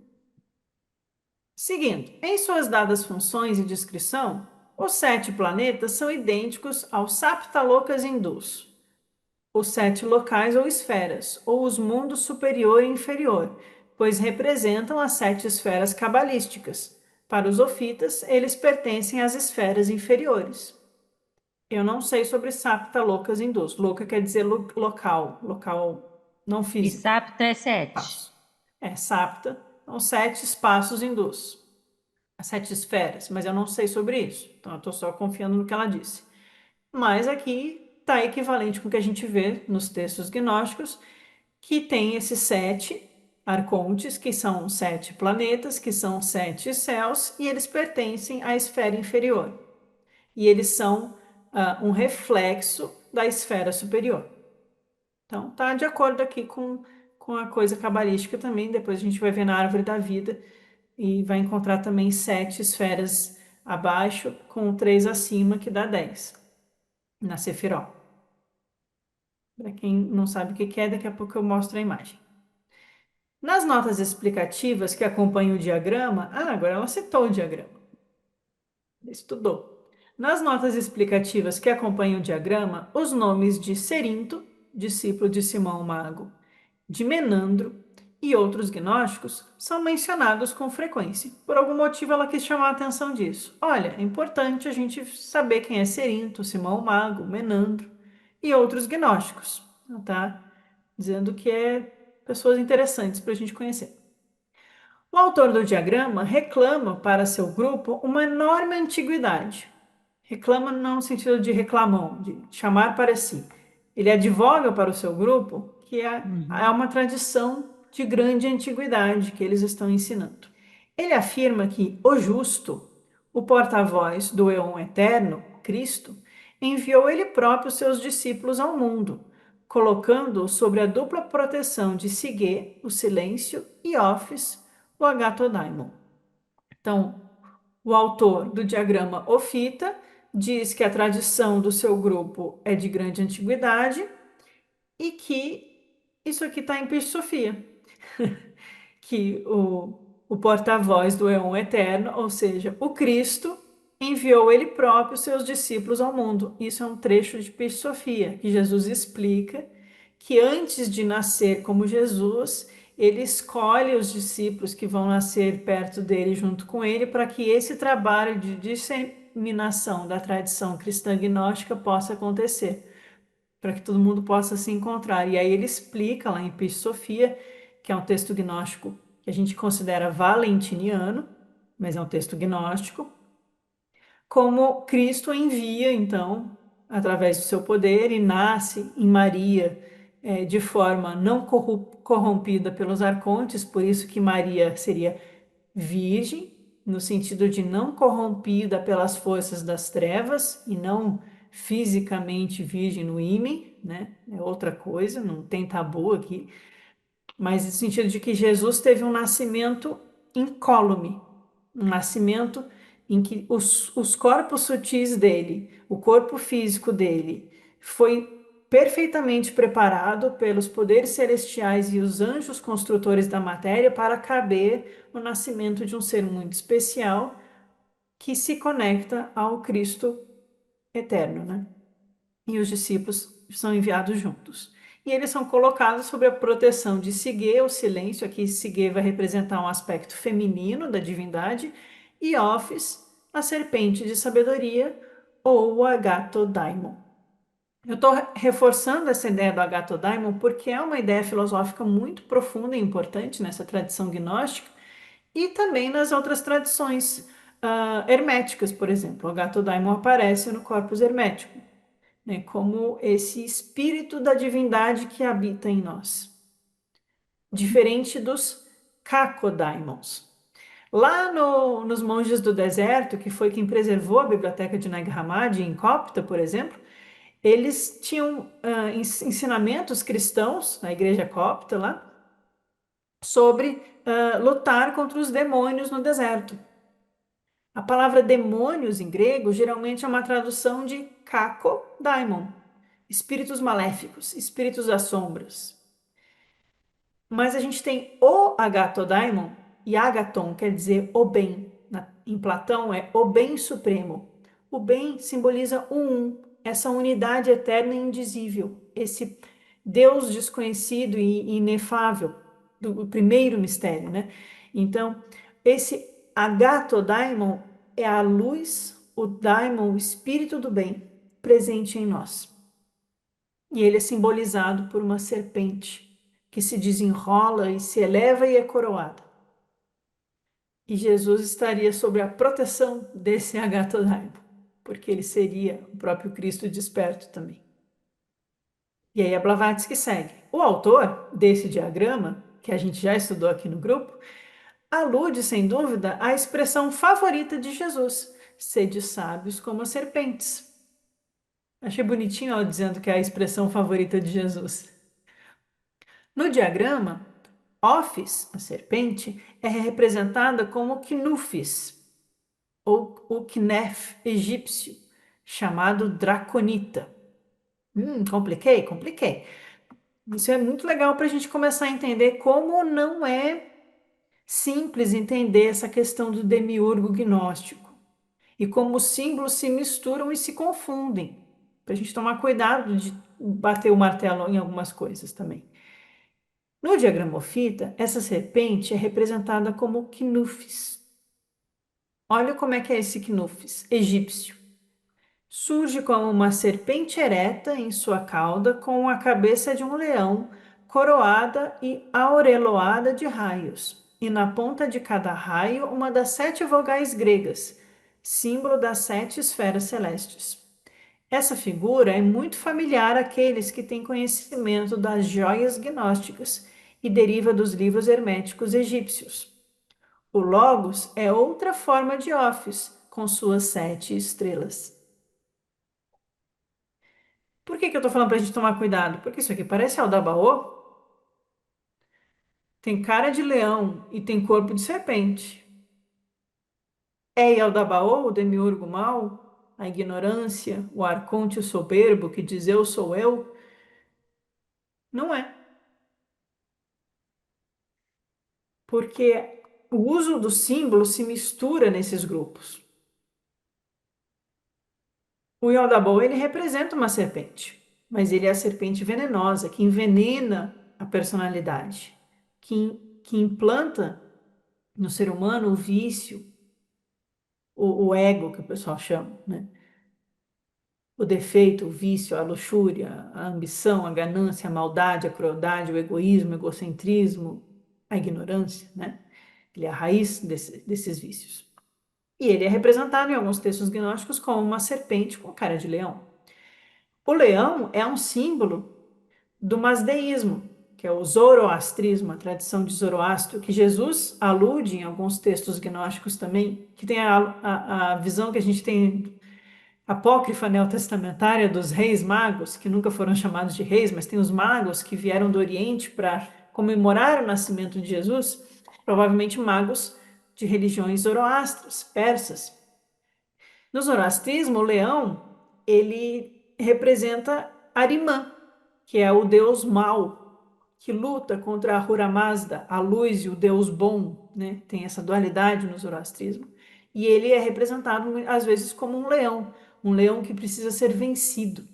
Seguindo, em suas dadas funções e descrição, os 7 planetas são idênticos aos Saptalokas hindus, os 7 locais ou esferas, ou os mundos superior e inferior, pois representam as 7 esferas cabalísticas. Para os ofitas, eles pertencem às esferas inferiores. Eu não sei sobre Sapta Lokas hindus. Loka quer dizer local, local não E físico, Sapta é 7. espaço. É Sapta, são 7 espaços hindus, as 7 esferas, mas eu não sei sobre isso. Então eu estou só confiando no que ela disse. Mas aqui está equivalente com o que a gente vê nos textos gnósticos, que tem esses 7 arcontes, que são 7 planetas, que são 7 céus, e eles pertencem à esfera inferior. E eles são um reflexo da esfera superior. Então, tá de acordo aqui com a coisa cabalística também. Depois a gente vai ver na árvore da vida e vai encontrar também 7 esferas abaixo, com 3 acima, que dá 10 na Sefiró. Para quem não sabe o que é, daqui a pouco eu mostro a imagem. Nas notas explicativas que acompanham o diagrama, agora ela citou o diagrama, estudou. Nas notas explicativas que acompanham o diagrama, os nomes de Cerinto, discípulo de Simão Mago, de Menandro e outros gnósticos são mencionados com frequência. Por algum motivo ela quis chamar a atenção disso. Olha, é importante a gente saber quem é Cerinto, Simão Mago, Menandro e outros gnósticos, tá? Dizendo que é pessoas interessantes para a gente conhecer. O autor do diagrama reclama para seu grupo uma enorme antiguidade. Reclama não no sentido de reclamão, de chamar para si. Ele advoga para o seu grupo que é Uhum. uma tradição de grande antiguidade que eles estão ensinando. Ele afirma que o justo, o porta-voz do Eon Eterno, Cristo, enviou ele próprio seus discípulos ao mundo, colocando-os sobre a dupla proteção de Sige, o silêncio, e Office, o Agatodaimon. Então, o autor do diagrama Ofita diz que a tradição do seu grupo é de grande antiguidade e que isso aqui está em Peixe Sofia, que o porta-voz do Eon Eterno, ou seja, o Cristo, enviou ele próprio seus discípulos ao mundo. Isso é um trecho de Peixe Sofia, que Jesus explica que antes de nascer como Jesus, ele escolhe os discípulos que vão nascer perto dele junto com ele para que esse trabalho de disseminação da tradição cristã gnóstica possa acontecer, para que todo mundo possa se encontrar. E aí ele explica lá em Peixe Sofia, que é um texto gnóstico que a gente considera valentiniano, mas é um texto gnóstico, como Cristo envia, então, através do seu poder, e nasce em Maria de forma não corrompida pelos arcontes, por isso que Maria seria virgem, no sentido de não corrompida pelas forças das trevas e não fisicamente virgem no ímen, né? É outra coisa, não tem tabu aqui, mas no sentido de que Jesus teve um nascimento incólume, um nascimento em que os corpos sutis dele, o corpo físico dele, foi perfeitamente preparado pelos poderes celestiais e os anjos construtores da matéria para caber no nascimento de um ser muito especial que se conecta ao Cristo eterno, né? E os discípulos são enviados juntos. e eles são colocados sob a proteção de Sigê, o silêncio. Aqui Sigê vai representar um aspecto feminino da divindade, e Ofis, a serpente de sabedoria, ou o Agatodaimon. Eu estou reforçando essa ideia do Agatodaimon porque é uma ideia filosófica muito profunda e importante nessa tradição gnóstica e também nas outras tradições herméticas, por exemplo. O Agatodaimon aparece no corpus hermético, né, como esse espírito da divindade que habita em nós, diferente dos Kakodaimons. Lá nos Monges do Deserto, que foi quem preservou a biblioteca de Nag Hammadi em Copta, por exemplo, eles tinham ensinamentos cristãos na igreja copta lá sobre lutar contra os demônios no deserto. A palavra demônios em grego geralmente é uma tradução de kakodaimon, espíritos maléficos, espíritos das sombras. Mas a gente tem o agatodaimon, e agaton quer dizer o bem. Em Platão é o bem supremo. O bem simboliza o um, essa unidade eterna e indizível, esse Deus desconhecido e inefável, do primeiro mistério, né? Então, esse agatodaimon é a luz, o daimon, o espírito do bem, presente em nós. E ele é simbolizado por uma serpente que se desenrola e se eleva e é coroada. E Jesus estaria sob a proteção desse Agatha-daimon, porque ele seria o próprio Cristo desperto também. E aí a Blavatsky segue. O autor desse diagrama, que a gente já estudou aqui no grupo, alude, sem dúvida, à expressão favorita de Jesus: sede sábios como as serpentes. Achei bonitinho ela dizendo que é a expressão favorita de Jesus. No diagrama, Ofis, a serpente, é representada como Knufis, ou o Knef egípcio, chamado Draconita. Compliquei? Compliquei. Isso é muito legal para a gente começar a entender como não é simples entender essa questão do demiurgo gnóstico e como os símbolos se misturam e se confundem, para a gente tomar cuidado de bater o martelo em algumas coisas também. No diagramofita, essa serpente é representada como Knufis. Olha como é que é esse Knufis, egípcio. Surge como uma serpente ereta em sua cauda, com a cabeça de um leão, coroada e aureloada de raios, e na ponta de cada raio uma das 7 vogais gregas, símbolo das 7 esferas celestes. Essa figura é muito familiar àqueles que têm conhecimento das joias gnósticas e deriva dos livros herméticos egípcios. O Logos é outra forma de Ofis, com suas 7 estrelas. Por que eu estou falando para a gente tomar cuidado? Porque isso aqui parece Aldabaô, tem cara de leão e tem corpo de serpente. É Aldabaô, o demiurgo mau, a ignorância, o arconte soberbo que diz eu sou eu? Não é. Porque o uso do símbolo se mistura nesses grupos. O Yodabo, ele representa uma serpente, mas ele é a serpente venenosa que envenena a personalidade, que implanta no ser humano o vício, o ego, que o pessoal chama, né? O defeito, o vício, a luxúria, a ambição, a ganância, a maldade, a crueldade, o egoísmo, o egocentrismo, a ignorância, né? Ele é a raiz desses vícios. E ele é representado em alguns textos gnósticos como uma serpente com cara de leão. O leão é um símbolo do masdeísmo, que é o zoroastrismo, a tradição de Zoroastro, que Jesus alude em alguns textos gnósticos também, que tem a visão que a gente tem apócrifa neotestamentária dos reis magos, que nunca foram chamados de reis, mas tem os magos que vieram do Oriente para comemorar o nascimento de Jesus, provavelmente magos de religiões zoroastras, persas. No zoroastrismo, o leão, ele representa Arimã, que é o deus mau, que luta contra a Ahura Mazda, a luz e o deus bom, né? Tem essa dualidade no zoroastrismo. E ele é representado às vezes como um leão que precisa ser vencido.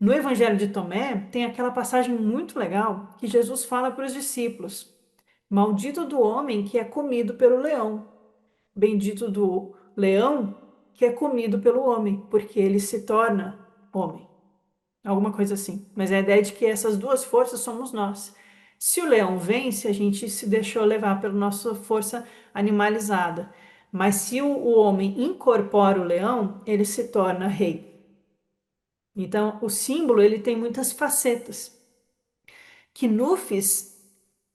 No Evangelho de Tomé, tem aquela passagem muito legal que Jesus fala para os discípulos: Maldito do homem que é comido pelo leão, bendito do leão que é comido pelo homem, porque ele se torna homem. Alguma coisa assim. Mas a ideia é de que essas duas forças somos nós. Se o leão vence, a gente se deixou levar pela nossa força animalizada. Mas se o homem incorpora o leão, ele se torna rei. Então, o símbolo ele tem muitas facetas. Knufis,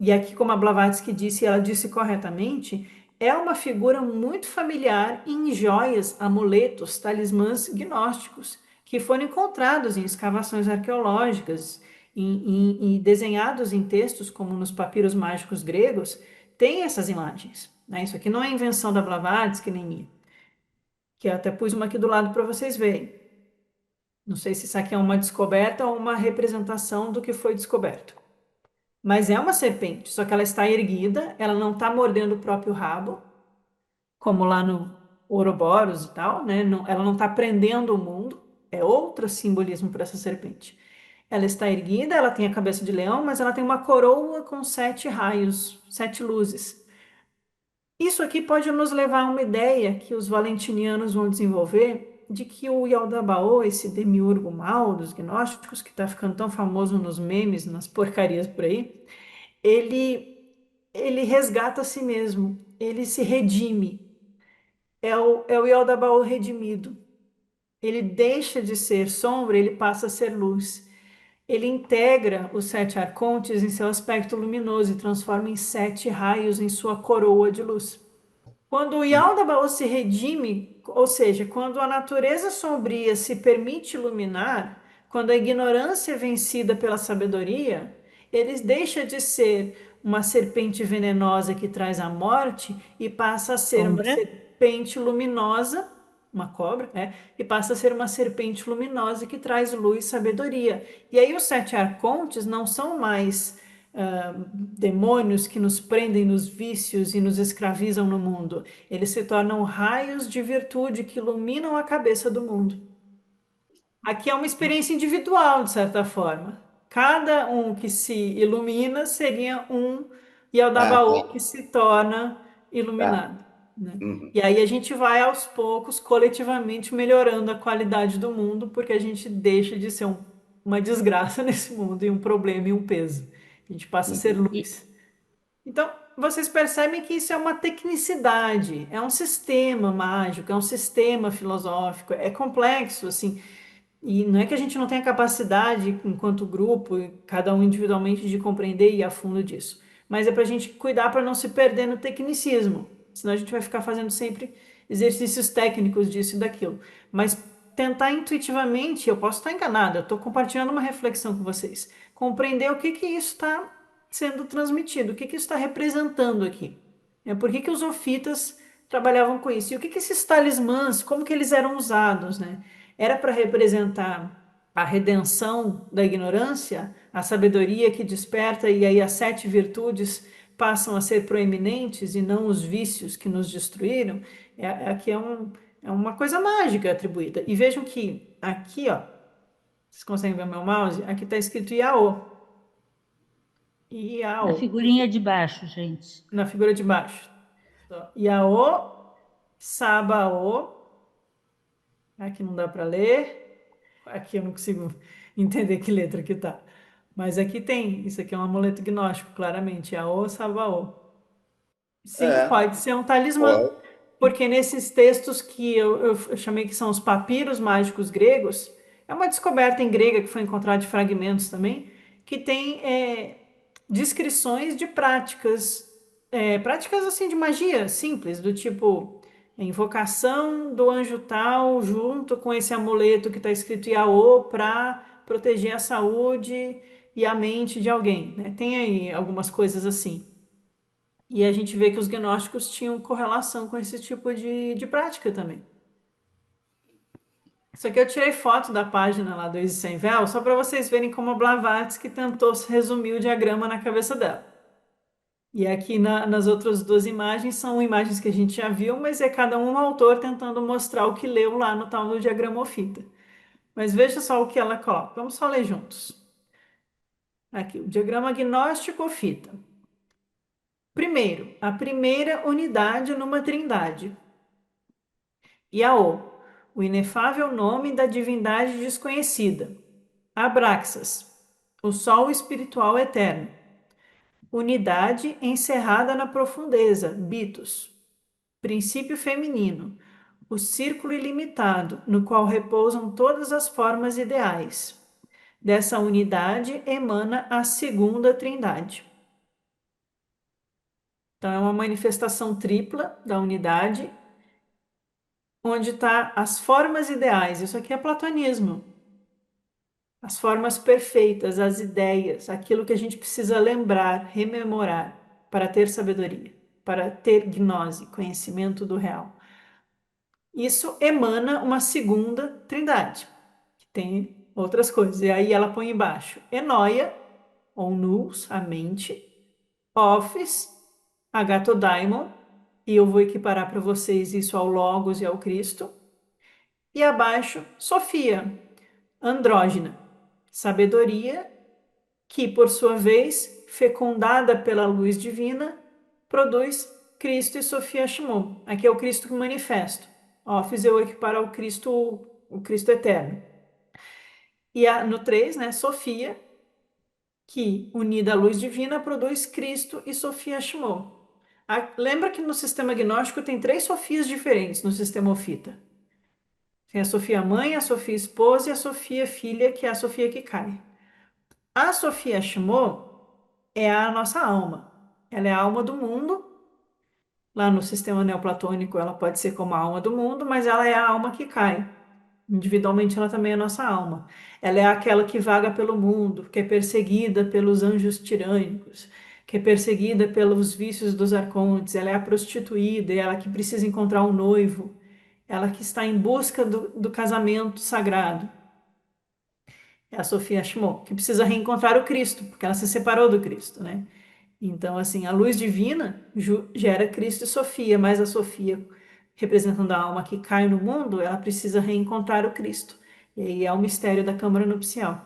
e aqui como a Blavatsky disse, e ela disse corretamente, é uma figura muito familiar em joias, amuletos, talismãs gnósticos, que foram encontrados em escavações arqueológicas e desenhados em textos, como nos papiros mágicos gregos, tem essas imagens. Né? Isso aqui não é invenção da Blavatsky nem minha, que eu até pus uma aqui do lado para vocês verem. Não sei se isso aqui é uma descoberta ou uma representação do que foi descoberto. Mas é uma serpente, só que ela está erguida, ela não está mordendo o próprio rabo, como lá no Ouroboros e tal, né? Ela não está prendendo o mundo, é outro simbolismo para essa serpente. Ela está erguida, ela tem a cabeça de leão, mas ela tem uma coroa com 7 raios, 7 luzes. Isso aqui pode nos levar a uma ideia que os valentinianos vão desenvolver de que o Yaldabaoth, esse demiurgo mau dos gnósticos, que está ficando tão famoso nos memes, nas porcarias por aí, ele, ele resgata a si mesmo, ele se redime. É o Yaldabaoth redimido. Ele deixa de ser sombra, ele passa a ser luz. Ele integra os 7 arcontes em seu aspecto luminoso e transforma em 7 raios em sua coroa de luz. Quando o Yaldabaoth se redime, ou seja, quando a natureza sombria se permite iluminar, quando a ignorância é vencida pela sabedoria, ele deixa de ser uma serpente venenosa que traz a morte e passa a ser uma Sombra. serpente luminosa, uma cobra, e passa a ser uma serpente luminosa que traz luz e sabedoria. E aí os 7 arcontes não são mais demônios que nos prendem nos vícios e nos escravizam no mundo. Eles se tornam raios de virtude que iluminam a cabeça do mundo. Aqui é uma experiência individual, de certa forma. Cada um que se ilumina seria um Ah, Yaldabaoth tá. que se torna Tá. iluminado, né? Uhum. E aí a gente vai aos poucos, coletivamente, melhorando a qualidade do mundo, porque a gente deixa de ser uma desgraça nesse mundo e um problema e um peso. A gente passa a ser Uhum. E, luz. Então, vocês percebem que isso é uma tecnicidade, é um sistema mágico, é um sistema filosófico, é complexo, assim. E não é que a gente não tenha capacidade, enquanto grupo, e cada um individualmente, de compreender e ir a fundo disso. Mas é para a gente cuidar para não se perder no tecnicismo. Senão a gente vai ficar fazendo sempre exercícios técnicos disso e daquilo. Mas tentar intuitivamente, eu posso estar enganado, eu estou compartilhando uma reflexão com vocês. Compreender o que que isso está sendo transmitido, o que que isso está representando aqui. Por que que os ofitas trabalhavam com isso? E o que que esses talismãs, como que eles eram usados, né? Era para representar a redenção da ignorância, a sabedoria que desperta, e aí as 7 virtudes passam a ser proeminentes e não os vícios que nos destruíram. Aqui é uma coisa mágica atribuída. E vejam que aqui, ó, vocês conseguem ver o meu mouse? Aqui está escrito Iaô. na Iaô, figurinha de baixo, gente. na figura de baixo. Iaô, Sabaô. Aqui não dá para ler. Aqui eu não consigo entender que letra que tá. Mas aqui tem. Isso aqui é um amuleto gnóstico, claramente. Iaô, Sabaô. Sim, É, pode ser um talismã. pode. Porque nesses textos que eu chamei que são os papiros mágicos gregos, é uma descoberta em grega que foi encontrada de fragmentos também, que tem descrições de práticas assim de magia simples, do tipo invocação do anjo tal junto com esse amuleto que está escrito Iaô para proteger a saúde e a mente de alguém, né? Tem aí algumas coisas assim. E a gente vê que os gnósticos tinham correlação com esse tipo de prática também. Isso aqui eu tirei foto da página lá do Easy Sem Véu, só para vocês verem como a Blavatsky tentou resumir o diagrama na cabeça dela. E aqui nas outras duas imagens são imagens que a gente já viu, mas é cada um autor tentando mostrar o que leu lá no tal do diagrama Ofita. Mas veja só o que ela coloca. Vamos só ler juntos. Aqui, o diagrama gnóstico fita. Primeiro, a primeira unidade numa trindade. Iaô, o inefável nome da divindade desconhecida. Abraxas, o sol espiritual eterno. Unidade encerrada na profundeza, Bitos. Princípio feminino, o círculo ilimitado, no qual repousam todas as formas ideais. Dessa unidade emana a segunda trindade. Então, é uma manifestação tripla da unidade, onde está as formas ideais. Isso aqui é platonismo. As formas perfeitas, as ideias, aquilo que a gente precisa lembrar, rememorar, para ter sabedoria, para ter gnose, conhecimento do real. Isso emana uma segunda trindade, que tem outras coisas. E aí ela põe embaixo enoia, ou nous, a mente, office, agatodaimon, e eu vou equiparar para vocês isso ao Logos e ao Cristo. E abaixo, Sofia, andrógina, sabedoria, que por sua vez, fecundada pela luz divina, produz Cristo e Sofia Shimon. Aqui é o Cristo manifesto. Office eu equiparo ao Cristo, o Cristo eterno. E no 3, né, Sofia, que unida à luz divina produz Cristo e Sofia Shimon. Lembra que no sistema gnóstico tem 3 Sofias diferentes no sistema Ofita. Tem a Sofia mãe, a Sofia esposa e a Sofia filha, que é a Sofia que cai. A Sofia Shimon é a nossa alma. Ela é a alma do mundo. Lá no sistema neoplatônico, ela pode ser como a alma do mundo, mas ela é a alma que cai. Individualmente, ela também é a nossa alma. Ela é aquela que vaga pelo mundo, que é perseguida pelos anjos tirânicos, que é perseguida pelos vícios dos arcontes. Ela é a prostituída, é ela que precisa encontrar um noivo, ela que está em busca do casamento sagrado. É a Sofia Ashmon, que precisa reencontrar o Cristo, porque ela se separou do Cristo, né? Então, assim, a luz divina gera Cristo e Sofia, mas a Sofia, representando a alma que cai no mundo, ela precisa reencontrar o Cristo. E aí é o mistério da câmara nupcial.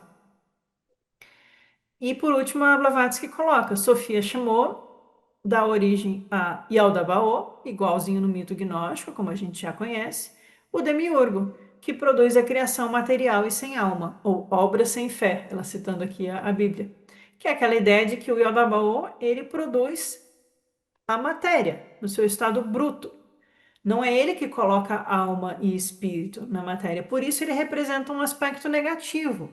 E por último, a Blavatsky coloca: Sofia chamou, dá origem a Yaldabaoth, igualzinho no mito gnóstico, como a gente já conhece, o demiurgo, que produz a criação material e sem alma, ou obra sem fé, ela citando aqui a Bíblia, que é aquela ideia de que o Yaldabaoth, ele produz a matéria no seu estado bruto. Não é ele que coloca alma e espírito na matéria, por isso ele representa um aspecto negativo.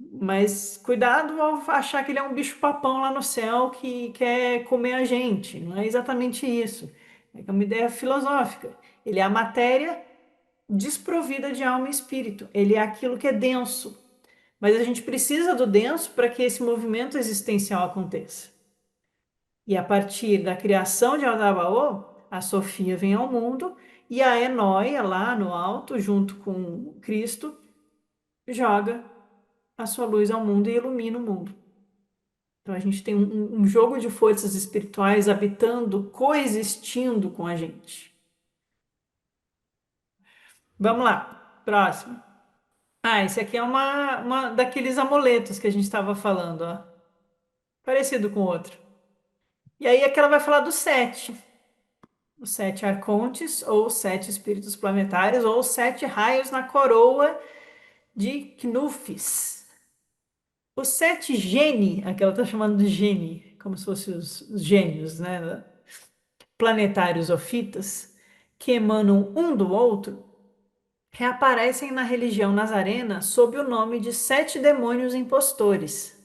Mas cuidado ao achar que ele é um bicho-papão lá no céu que quer comer a gente. Não é exatamente isso. É uma ideia filosófica. Ele é a matéria desprovida de alma e espírito. Ele é aquilo que é denso. Mas a gente precisa do denso para que esse movimento existencial aconteça. E a partir da criação de Adabaô, a Sofia vem ao mundo e a Enóia, lá no alto, junto com Cristo, joga a sua luz ao mundo e ilumina o mundo. Então a gente tem um jogo de forças espirituais habitando, coexistindo com a gente. Vamos lá, próximo. Esse aqui é uma daqueles amuletos que a gente estava falando, ó. Parecido com o outro. E aí aqui ela vai falar do sete. Os 7 arcontes, ou os 7 espíritos planetários, ou os 7 raios na coroa de Knufis. Os 7 geni, aqui ela está chamando de geni, como se fossem os gênios, né? Planetários ofitas, que emanam um do outro, reaparecem na religião nazarena sob o nome de 7 demônios impostores,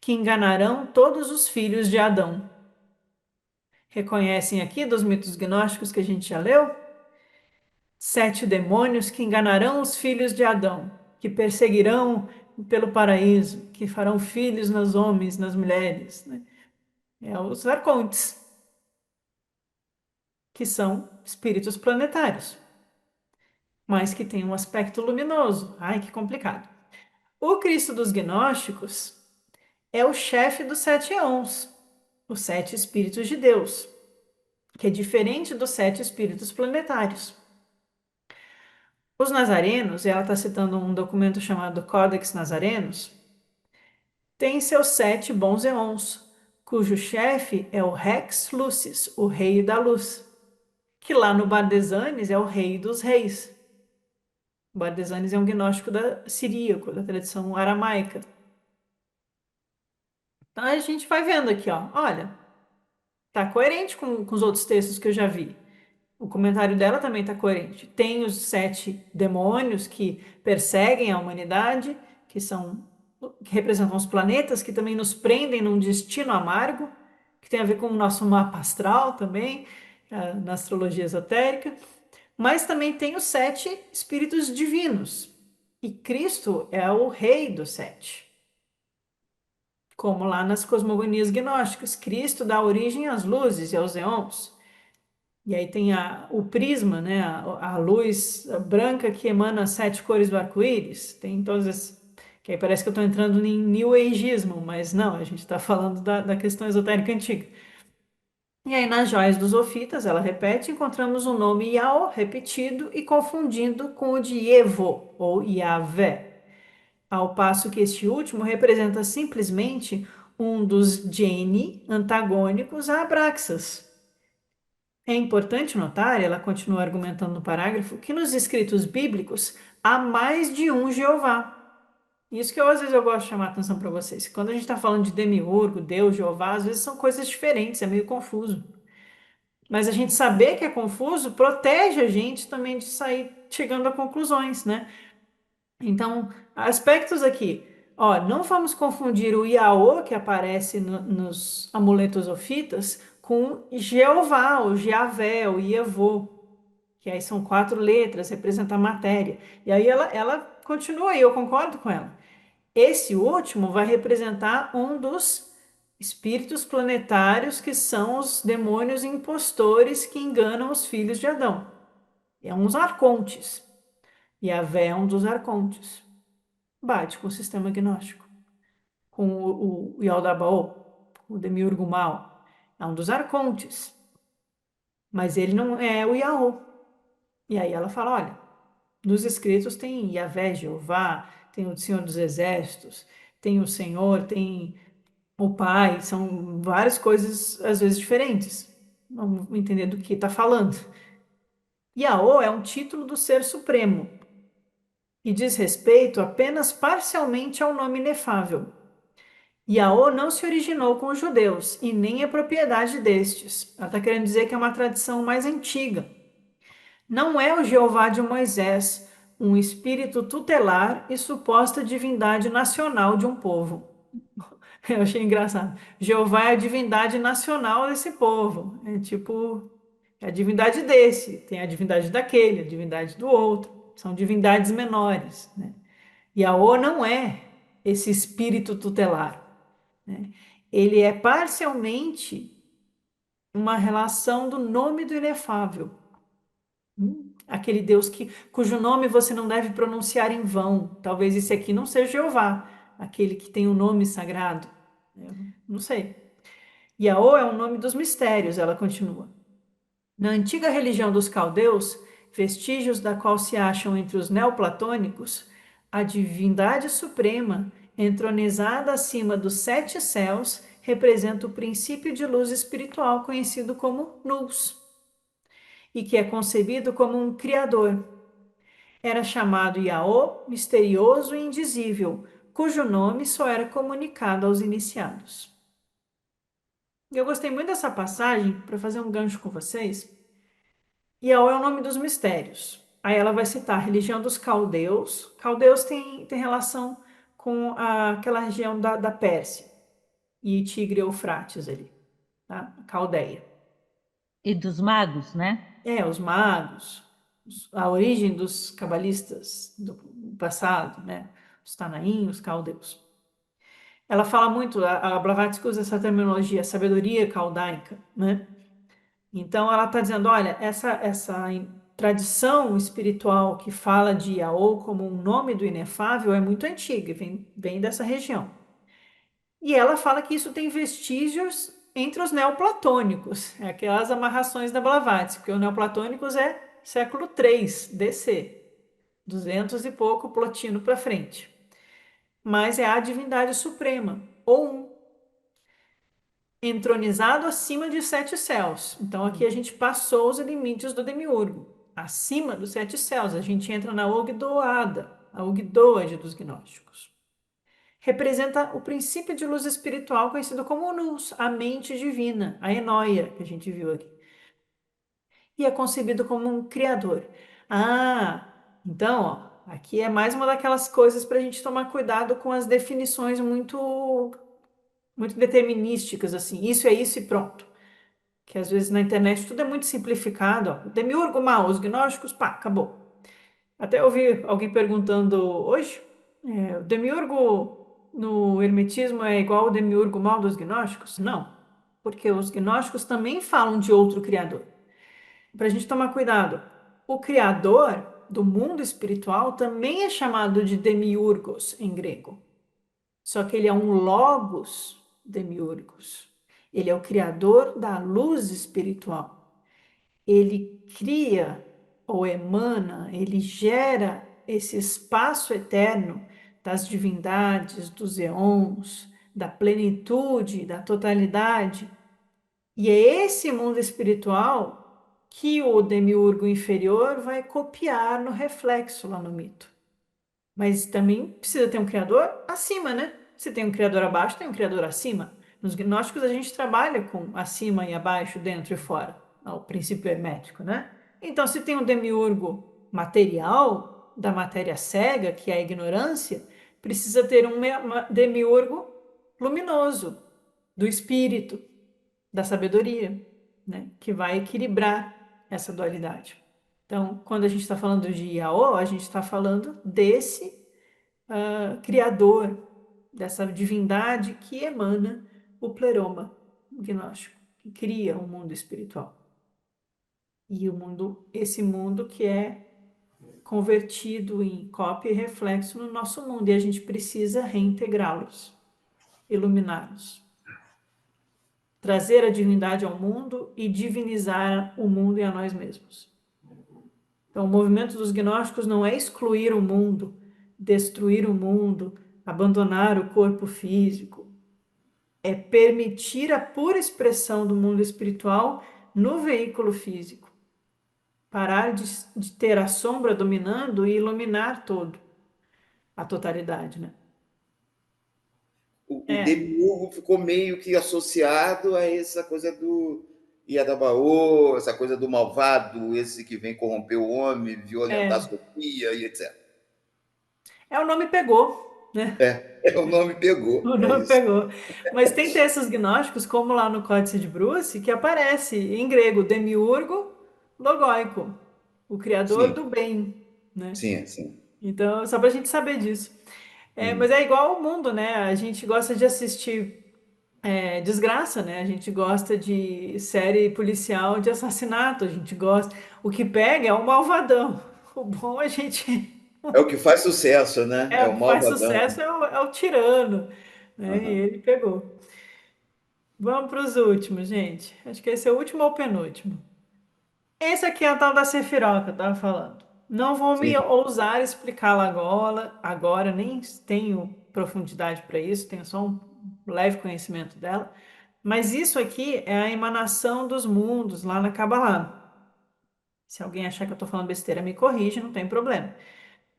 que enganarão todos os filhos de Adão. Reconhecem aqui dos mitos gnósticos que a gente já leu? 7 demônios que enganarão os filhos de Adão, que perseguirão pelo paraíso, que farão filhos nos homens, nas mulheres, né? É os arcontes, que são espíritos planetários, mas que têm um aspecto luminoso. Ai, que complicado. O Cristo dos gnósticos é o chefe dos 7 éons, os 7 espíritos de Deus, que é diferente dos 7 espíritos planetários. Os nazarenos, e ela está citando um documento chamado Codex Nazarenos, têm seus 7 bons éons, cujo chefe é o Rex Lucis, o rei da luz, que lá no Bardesanes é o rei dos reis. O Bardesanes é um gnóstico siríaco, da tradição aramaica. Então a gente vai vendo aqui, ó, olha, tá coerente com os outros textos que eu já vi. O comentário dela também está coerente. Tem os 7 demônios que perseguem a humanidade, que representam os planetas, que também nos prendem num destino amargo, que tem a ver com o nosso mapa astral também, na astrologia esotérica. Mas também tem os 7 espíritos divinos. E Cristo é o rei dos 7. Como lá nas cosmogonias gnósticas, Cristo dá origem às luzes e aos éons. E aí tem o prisma, né? A luz branca que emana as 7 cores do arco-íris. Tem todas as. Que aí parece que eu estou entrando em New Ageismo, mas não, a gente está falando da questão esotérica antiga. E aí nas joias dos Ofitas, ela repete, encontramos o nome Yao repetido e confundindo com o de Evo, ou Yahvé, ao passo que este último representa simplesmente um dos geni antagônicos a Abraxas. É importante notar, ela continua argumentando no parágrafo, que nos escritos bíblicos há mais de um Jeová. Isso que às vezes eu gosto de chamar a atenção para vocês. Quando a gente está falando de demiurgo, Deus, Jeová, às vezes são coisas diferentes, é meio confuso. Mas a gente saber que é confuso protege a gente também de sair chegando a conclusões, né? Então, aspectos aqui. Ó, não vamos confundir o Iaô, que aparece nos amuletos ofitas, com Jeová, o Jeavé, o Ievô, que aí são 4 letras, representa a matéria. E aí ela continua, e eu concordo com ela. Esse último vai representar um dos espíritos planetários que são os demônios impostores que enganam os filhos de Adão. É uns arcontes. E a Vé é um dos arcontes. Bate com o sistema gnóstico, com o Yaldabaoth, o Demiurgo Mal. É um dos arcontes. Mas ele não é o Yaô. E aí ela fala: olha, nos escritos tem Yahvé, Jeová, tem o Senhor dos Exércitos, tem o Senhor, tem o Pai, são várias coisas às vezes diferentes. Vamos entender do que está falando. Yaô é um título do Ser Supremo e diz respeito apenas parcialmente ao nome inefável. Yaô não se originou com os judeus e nem é propriedade destes. Ela está querendo dizer que é uma tradição mais antiga. Não é o Jeová de Moisés, um espírito tutelar e suposta divindade nacional de um povo. Eu achei engraçado. Jeová é a divindade nacional desse povo. É tipo, é a divindade desse, tem a divindade daquele, a divindade do outro. São divindades menores, né? E a O não é esse espírito tutelar, né? Ele é parcialmente uma relação do nome do inefável. Aquele Deus cujo nome você não deve pronunciar em vão. Talvez esse aqui não seja Jeová, aquele que tem o um nome sagrado. Eu não sei. Yaô é o nome dos mistérios, ela continua. Na antiga religião dos caldeus, vestígios da qual se acham entre os neoplatônicos, a divindade suprema, entronizada acima dos 7 céus, representa o princípio de luz espiritual conhecido como Nous, e que é concebido como um criador. Era chamado Yaô, misterioso e indizível, cujo nome só era comunicado aos iniciados. Eu gostei muito dessa passagem para fazer um gancho com vocês. Yaô é o nome dos mistérios. Aí ela vai citar a religião dos caldeus. Caldeus tem relação com aquela região da Pérsia e Tigre Eufrates ali, tá? Caldeia. E dos magos, né? Os magos, a origem dos cabalistas do passado, né? Os Tanaim, os caldeus. Ela fala muito, a Blavatsky usa essa terminologia, sabedoria caldaica, né? Então ela está dizendo, olha, essa tradição espiritual que fala de Yaô como um nome do inefável é muito antiga, vem dessa região. E ela fala que isso tem vestígios entre os neoplatônicos, aquelas amarrações da Blavatsky, porque os neoplatônicos é século 3 DC. 200 e pouco plotino para frente. Mas é a divindade suprema, ou um, entronizado acima de sete céus. Então aqui a gente passou os limites do demiurgo. Acima dos sete céus, a gente entra na Ogdoada, a Ogdoade dos gnósticos. Representa o princípio de luz espiritual conhecido como Nous, a mente divina, a Enóia, que a gente viu aqui. E é concebido como um criador. Ah, então, ó, aqui é mais uma daquelas coisas para a gente tomar cuidado com as definições muito determinísticas, assim, isso é isso e pronto. Que às vezes na internet tudo é muito simplificado, ó. Demiurgo mal, os gnósticos, pá, acabou. Até ouvi alguém perguntando hoje, o demiurgo no hermetismo é igual ao demiurgo mal dos gnósticos? Não, porque os gnósticos também falam de outro criador. Para a gente tomar cuidado, o criador do mundo espiritual também é chamado de demiurgos em grego. Só que ele é um logos demiurgos. Ele é o criador da luz espiritual. Ele cria ou emana, ele gera esse espaço eterno das divindades, dos eons, da plenitude, da totalidade. E é esse mundo espiritual que o demiurgo inferior vai copiar no reflexo lá no mito. Mas também precisa ter um criador acima, né? Se tem um criador abaixo, tem um criador acima. Nos gnósticos a gente trabalha com acima e abaixo, dentro e fora, o princípio hermético, né? Então, se tem um demiurgo material, da matéria cega, que é a ignorância, precisa ter um demiurgo luminoso, do espírito, da sabedoria, né? Que vai equilibrar essa dualidade. Então, quando a gente está falando de Yaô, a gente está falando desse criador, dessa divindade que emana o pleroma gnóstico, que cria um mundo espiritual. E o mundo, esse mundo que é convertido em cópia e reflexo no nosso mundo, e a gente precisa reintegrá-los, iluminá-los, trazer a divindade ao mundo e divinizar o mundo e a nós mesmos. Então, o movimento dos gnósticos não é excluir o mundo, destruir o mundo, abandonar o corpo físico. É permitir a pura expressão do mundo espiritual no veículo físico. Parar de ter a sombra dominando e iluminar todo, a totalidade, né? O É, demiurgo ficou meio que associado a essa coisa do Yadabaô, essa coisa do malvado, esse que vem corromper o homem, violentar a é, Sofia e etc. o nome pegou, né? O nome pegou, O é nome isso. pegou. Mas tem textos gnósticos, como lá no Códice de Bruce, que aparece em grego, demiurgo logoico, o criador Sim, do bem, né? sim, sim. Então, só pra gente saber disso. Mas é igual ao mundo, né? A gente gosta de assistir desgraça, né? A gente gosta de série policial de assassinato, a gente gosta. O que pega é o malvadão. O bom a gente. É o que faz sucesso, né? É O o que faz malvadão. sucesso é o tirano, né? E Aham. ele pegou. Vamos para os últimos, gente. Acho que esse é o último ou penúltimo. Esse aqui é a tal da Sefirot que eu estava falando. Não vou me Sim. ousar explicá-la agora, nem tenho profundidade para isso, tenho só um leve conhecimento dela. Mas isso aqui é a emanação dos mundos lá na Kabbalah. Se alguém achar que eu estou falando besteira, me corrige, não tem problema.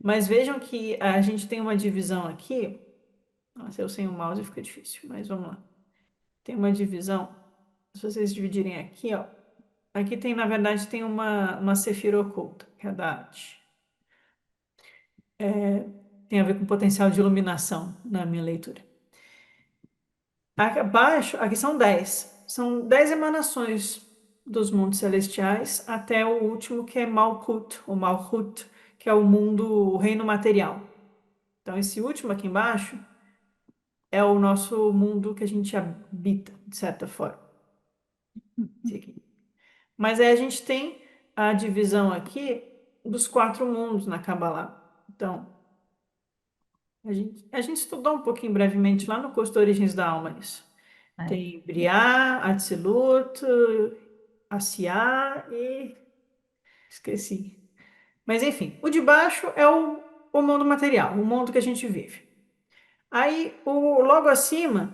Mas vejam que a gente tem uma divisão aqui. Nossa, eu sem o mouse fica difícil, mas vamos lá. Tem uma divisão. Se vocês dividirem aqui, ó. Aqui tem, na verdade, tem uma sefira oculta, que é a da arte. Tem a ver com potencial de iluminação na minha leitura. Aqui abaixo, aqui são 10. São 10 emanações dos mundos celestiais até o último, que é Malkut, ou Malhut, que é o mundo, o reino material. Então, esse último aqui embaixo é o nosso mundo que a gente habita, de certa forma. Esse aqui. Mas aí a gente tem a divisão aqui dos quatro mundos na Kabbalah. Então, a gente estudou um pouquinho brevemente lá no curso de Origens da Alma isso. É. Tem Briá, Atzilut, Asiá e esqueci. Mas enfim, o de baixo é o mundo material, o mundo que a gente vive. Aí, logo acima,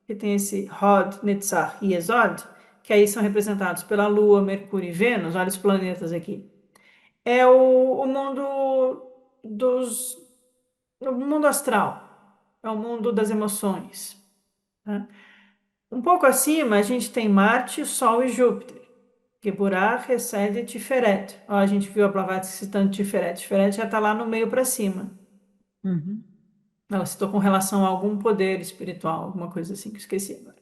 que tem esse Hod, Netzach e Esod, que aí são representados pela Lua, Mercúrio e Vênus, olha os planetas aqui. É o mundo dos, o mundo astral, é o mundo das emoções. Tá? Um pouco acima, a gente tem Marte, Sol e Júpiter. Geburah, Hesed e Tiferet. Ó, a gente viu a Blavatsky citando Tiferet. Tiferet já está lá no meio para cima. Uhum. Ela citou com relação a algum poder espiritual, alguma coisa assim que eu esqueci agora.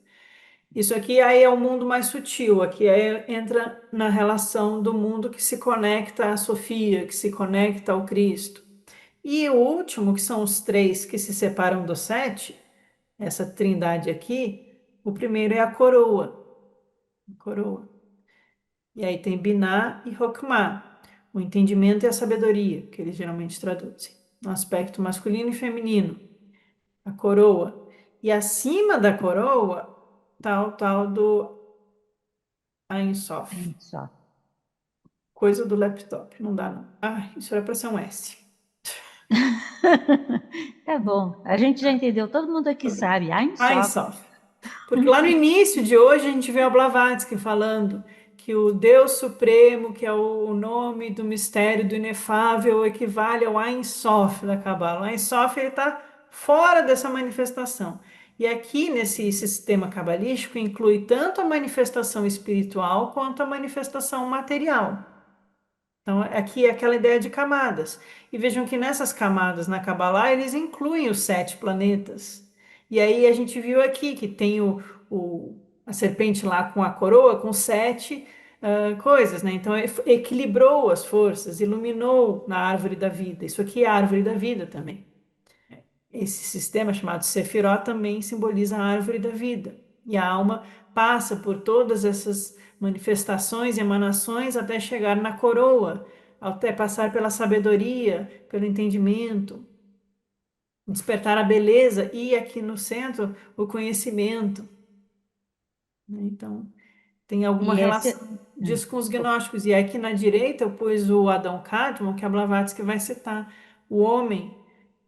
Isso aqui aí é o mundo mais sutil, aqui entra na relação do mundo que se conecta à Sofia, que se conecta ao Cristo. E o último, que são os três que se separam do sete, essa trindade aqui, o primeiro é a coroa. A coroa. E aí tem Biná e Hokmah, o entendimento e a sabedoria, que eles geralmente traduzem, no aspecto masculino e feminino, a coroa. E acima da coroa, tal do Ein Sof. Só. Coisa do laptop, não dá não. Ah, isso era para ser um S. Tá bom. A gente já entendeu. Todo mundo aqui sabe. Ein Ein Sof. Sof. Porque lá no início de hoje a gente vê a Blavatsky falando que o Deus Supremo, que é o nome do mistério do inefável, equivale ao Ein Sof da Kabbalah. O Ein Sof está fora dessa manifestação. E aqui nesse sistema cabalístico inclui tanto a manifestação espiritual quanto a manifestação material. Então, aqui é aquela ideia de camadas. E vejam que nessas camadas na Kabbalah, eles incluem os sete planetas. E aí a gente viu aqui que tem a serpente lá com a coroa, com sete coisas, né? Então, equilibrou as forças, iluminou na árvore da vida. Isso aqui é a árvore da vida também. Esse sistema chamado Sefirot também simboliza a árvore da vida. E a alma passa por todas essas manifestações e emanações até chegar na coroa, até passar pela sabedoria, pelo entendimento, despertar a beleza e aqui no centro o conhecimento. Né? Então, tem alguma E esse. relação disso com os gnósticos. E aqui na direita eu pus o Adão Cadmon, que a Blavatsky vai citar, o homem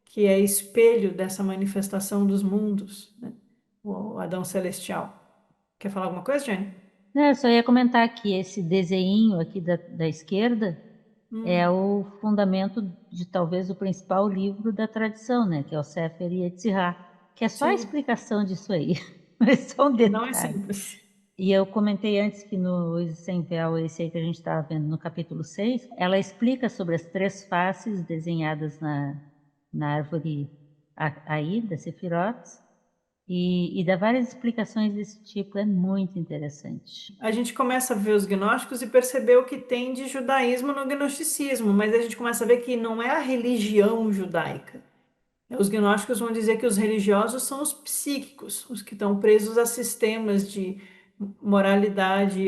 que é espelho dessa manifestação dos mundos, né? O Adão celestial. Quer falar alguma coisa, Jane? Não, eu só ia comentar que esse desenho aqui da esquerda é o fundamento de talvez o principal livro da tradição, né? Que é o Sefer Yetzirah, que é só a Sim, explicação disso aí, mas só um não é detalhe. simples. E eu comentei antes que no Sem Véu, esse aí que a gente estava vendo no capítulo 6, ela explica sobre as três faces desenhadas na árvore aí, da Sefirot, e dá várias explicações desse tipo, é muito interessante. A gente começa a ver os gnósticos e perceber o que tem de judaísmo no gnosticismo, mas a gente começa a ver que não é a religião judaica. Os gnósticos vão dizer que os religiosos são os psíquicos, os que estão presos a sistemas de moralidade,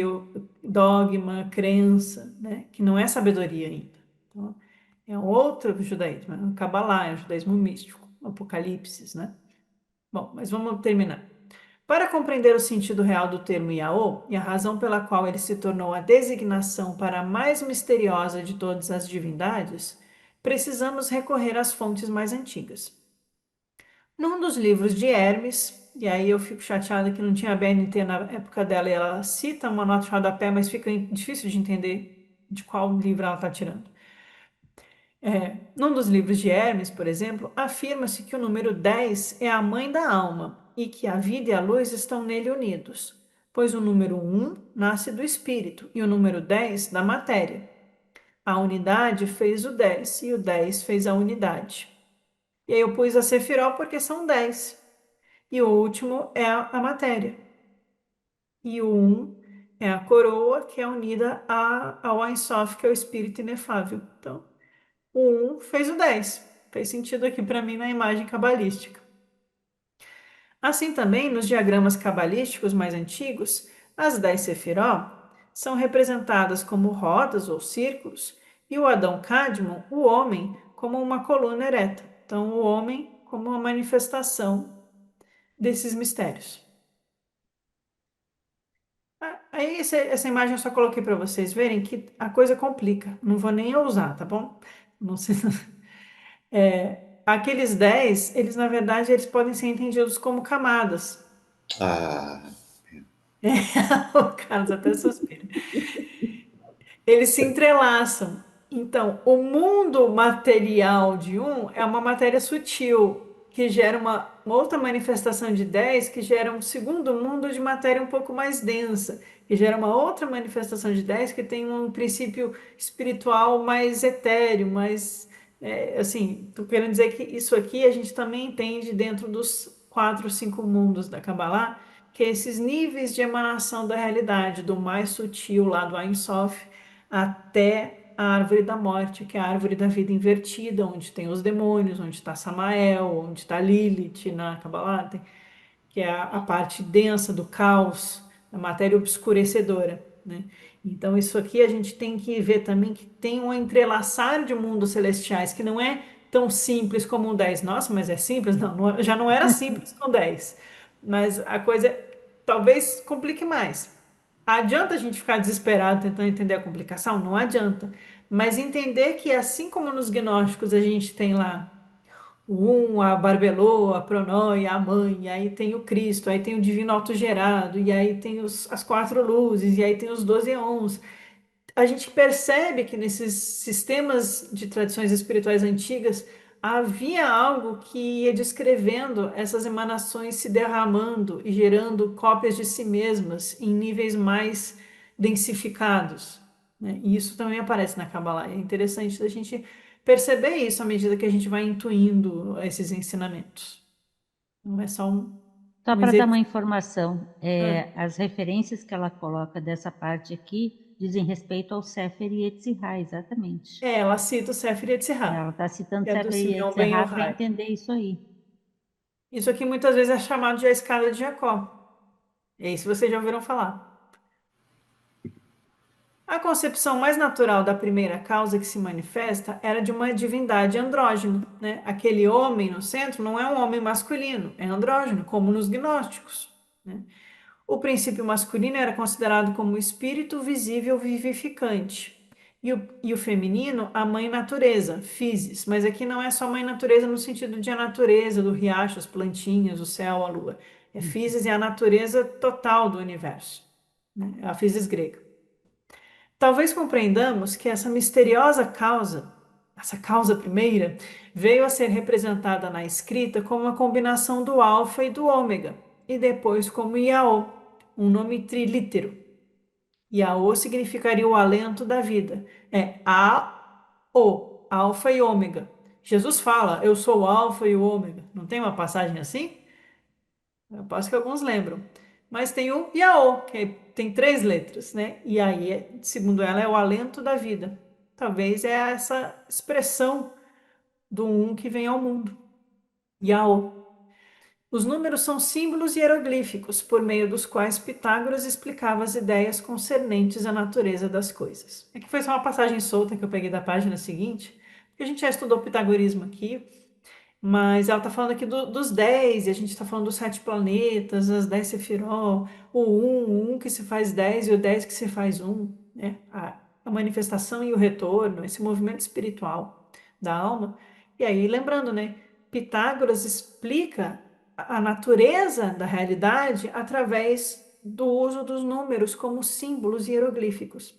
dogma, crença, né? Que não é sabedoria ainda. Então, é outro judaísmo, é o Kabbalah, é o judaísmo místico, Apocalipse, né? Bom, mas vamos terminar. Para compreender o sentido real do termo Yahô e a razão pela qual ele se tornou a designação para a mais misteriosa de todas as divindades, precisamos recorrer às fontes mais antigas. Num dos livros de Hermes, e aí eu fico chateada que não tinha BNT na época dela, e ela cita uma nota de rodapé, mas fica difícil de entender de qual livro ela está tirando. Num dos livros de Hermes, por exemplo, afirma-se que o número 10 é a mãe da alma e que a vida e a luz estão nele unidos, pois o número 1 nasce do espírito e o número 10 da matéria. A unidade fez o 10 e o 10 fez a unidade. E aí eu pus a Sefiró porque são 10. E o último é a matéria. E o 1 é a coroa que é unida ao Ein Sof, que é o espírito inefável. Então, o 1 fez o 10. Fez sentido aqui para mim na imagem cabalística. Assim também, nos diagramas cabalísticos mais antigos, as 10 Sefiró são representadas como rodas ou círculos e o Adão Cadmon, o homem, como uma coluna ereta. Então, o homem como uma manifestação desses mistérios. Aí essa imagem eu só coloquei para vocês verem que a coisa complica. Não vou nem ousar, tá bom? Não sei. Aqueles 10, eles na verdade eles podem ser entendidos como camadas. Ah, O Carlos até suspira. Eles se entrelaçam. Então, o mundo material de um é uma matéria sutil, que gera uma outra manifestação de 10, que gera um segundo mundo de matéria um pouco mais densa, que gera uma outra manifestação de 10 que tem um princípio espiritual mais etéreo, mais. Assim, estou querendo dizer que isso aqui a gente também entende dentro dos 4, 5 mundos da Kabbalah, que é esses níveis de emanação da realidade, do mais sutil lá do Ein Sof até a árvore da morte, que é a árvore da vida invertida, onde tem os demônios, onde está Samael, onde está Lilith na Kabbalah, que é a parte densa do caos, a matéria obscurecedora, né? Então, isso aqui a gente tem que ver também que tem um entrelaçar de mundos celestiais, que não é tão simples como um 10. Nossa, mas é simples? Não, já não era simples com 10. Mas a coisa talvez complique mais. Adianta a gente ficar desesperado tentando entender a complicação? Não adianta. Mas entender que assim como nos gnósticos a gente tem lá a Barbelô, a Pronóia, a Mãe, e aí tem o Cristo, aí tem o Divino Autogerado, e aí tem as 4 luzes, e aí tem os 12 Eons. A gente percebe que nesses sistemas de tradições espirituais antigas havia algo que ia descrevendo essas emanações se derramando e gerando cópias de si mesmas em níveis mais densificados, né? E isso também aparece na Kabbalah. É interessante a gente perceber isso à medida que a gente vai intuindo esses ensinamentos. Não é só Só um para dar uma exercício. informação, as referências que ela coloca dessa parte aqui dizem respeito ao Sefer Yetzirah, exatamente. Ela cita o Sefer Yetzirah, Ela está citando que é do Sefer Simeon Ben Yetzirah para Yohai. entender isso aí. Isso aqui muitas vezes é chamado de a escada de Jacó. É isso vocês já ouviram falar. A concepção mais natural da primeira causa que se manifesta era de uma divindade andrógena, né? Aquele homem no centro não é um homem masculino, é andrógeno, como nos gnósticos, né? O princípio masculino era considerado como o espírito visível vivificante. E o feminino, a mãe natureza, physis. Mas aqui não é só mãe natureza no sentido de a natureza, do riacho, as plantinhas, o céu, a lua. É physis é a natureza total do universo, né? É a physis grega. Talvez compreendamos que essa misteriosa causa, essa causa primeira, veio a ser representada na escrita como uma combinação do alfa e do ômega, e depois como Iaô, um nome trilítero. Iaô significaria o alento da vida. É A-O, alfa e ômega. Jesus fala, eu sou o alfa e o ômega. Não tem uma passagem assim? Eu aposto que alguns lembram. Mas tem o Yaô, tem 3 letras, né? E aí, segundo ela, é o alento da vida. Talvez é essa expressão do um que vem ao mundo. Yaô. Os números são símbolos hieroglíficos por meio dos quais Pitágoras explicava as ideias concernentes à natureza das coisas. Aqui foi só uma passagem solta que eu peguei da página seguinte, porque a gente já estudou pitagorismo aqui, mas ela está falando aqui dos 10, e a gente está falando dos 7 planetas, as 10 sefiró, o um que se faz 10 e o 10 que se faz um, né? A manifestação e o retorno, esse movimento espiritual da alma. E aí, lembrando, né? Pitágoras explica a natureza da realidade através do uso dos números como símbolos hieroglíficos.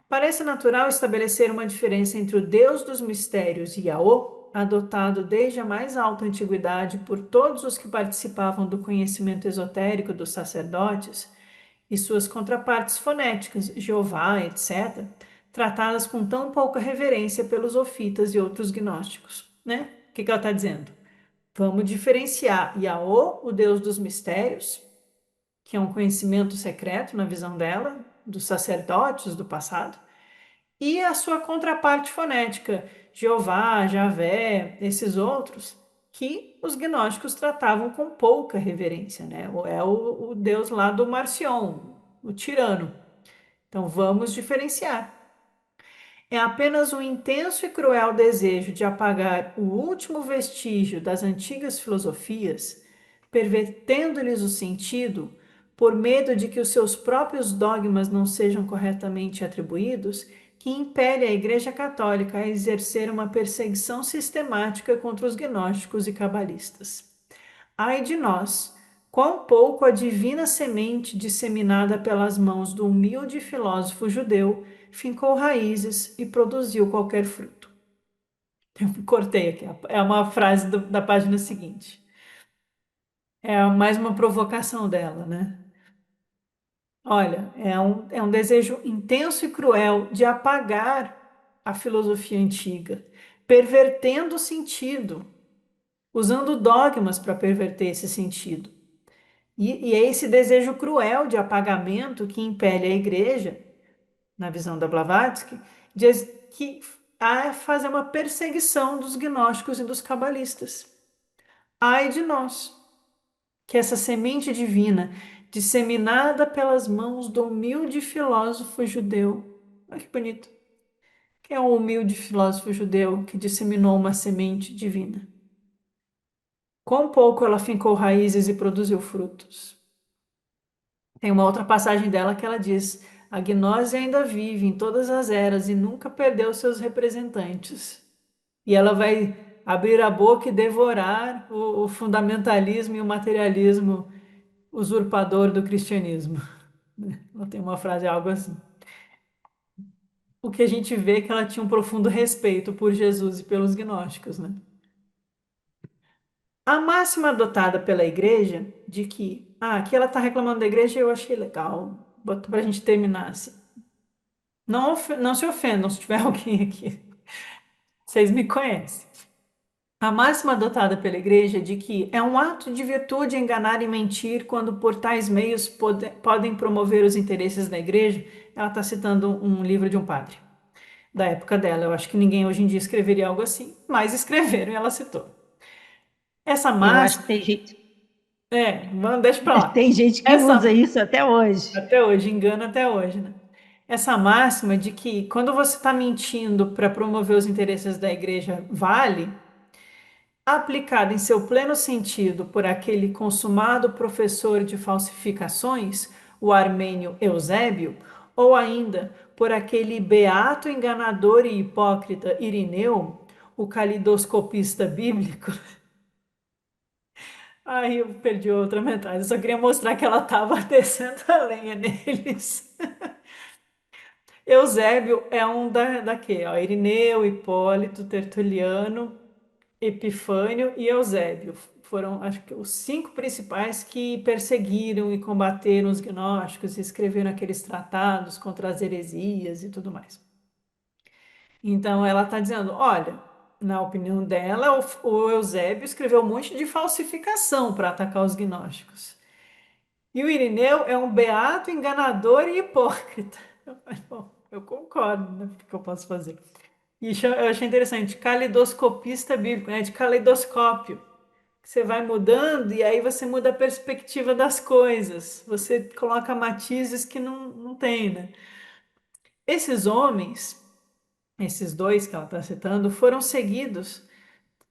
Parece natural estabelecer uma diferença entre o Deus dos mistérios, Yaô, adotado desde a mais alta antiguidade por todos os que participavam do conhecimento esotérico dos sacerdotes, e suas contrapartes fonéticas, Jeová, etc., tratadas com tão pouca reverência pelos ofitas e outros gnósticos, né? O que ela está dizendo? Vamos diferenciar Yaô, o Deus dos mistérios, que é um conhecimento secreto na visão dela, dos sacerdotes do passado, e a sua contraparte fonética, Jeová, Javé, esses outros, que os gnósticos tratavam com pouca reverência, né? É o deus lá do Marcion, o tirano. Então vamos diferenciar. É apenas um intenso e cruel desejo de apagar o último vestígio das antigas filosofias, pervertendo-lhes o sentido, por medo de que os seus próprios dogmas não sejam corretamente atribuídos, que impele a Igreja Católica a exercer uma perseguição sistemática contra os gnósticos e cabalistas. Ai de nós, quão pouco a divina semente disseminada pelas mãos do humilde filósofo judeu fincou raízes e produziu qualquer fruto. Eu cortei aqui, é uma frase da página seguinte. É mais uma provocação dela, né? Olha, é um desejo intenso e cruel de apagar a filosofia antiga, pervertendo o sentido, usando dogmas para perverter esse sentido. E é esse desejo cruel de apagamento que impele a igreja, na visão da Blavatsky, a fazer uma perseguição dos gnósticos e dos cabalistas. Ai de nós, que essa semente divina, disseminada pelas mãos do humilde filósofo judeu. Olha que bonito. Quem é o humilde filósofo judeu que disseminou uma semente divina? Quão pouco ela fincou raízes e produziu frutos. Tem uma outra passagem dela que ela diz: a gnose ainda vive em todas as eras e nunca perdeu seus representantes. E ela vai abrir a boca e devorar o fundamentalismo e o materialismo usurpador do cristianismo. Ela tem uma frase, algo assim. O que a gente vê é que ela tinha um profundo respeito por Jesus e pelos gnósticos, né? A máxima adotada pela igreja de que, aqui ela está reclamando da igreja, eu achei legal, botou para a gente terminar assim. Não se ofendam se tiver alguém aqui. Vocês me conhecem. A máxima adotada pela igreja de que é um ato de virtude enganar e mentir quando por tais meios podem promover os interesses da igreja. Ela está citando um livro de um padre da época dela. Eu acho que ninguém hoje em dia escreveria algo assim, mas escreveram e ela citou. Essa Eu acho que máxima, tem gente, deixa pra lá. tem gente que usa Essa, isso até hoje. até hoje, engana até hoje, né? Essa máxima de que quando você está mentindo para promover os interesses da igreja vale, aplicada em seu pleno sentido por aquele consumado professor de falsificações, o armênio Eusébio, ou ainda por aquele beato enganador e hipócrita Irineu, o calidoscopista bíblico. Ai, eu perdi outra metade. Eu só queria mostrar que ela estava descendo a lenha neles. Eusébio é um da quê? Ó, Irineu, Hipólito, Tertuliano, Epifânio e Eusébio. Foram, acho que, os 5 principais que perseguiram e combateram os gnósticos e escreveram aqueles tratados contra as heresias e tudo mais. Então, ela está dizendo, olha, na opinião dela, o Eusébio escreveu um monte de falsificação para atacar os gnósticos. E o Irineu é um beato, enganador e hipócrita. Bom, eu concordo, né? O que eu posso fazer? E eu achei interessante, calidoscopista bíblico, né? De caleidoscópio. Você vai mudando e aí você muda a perspectiva das coisas. Você coloca matizes que não tem, né? Esses homens, esses dois que ela está citando, foram seguidos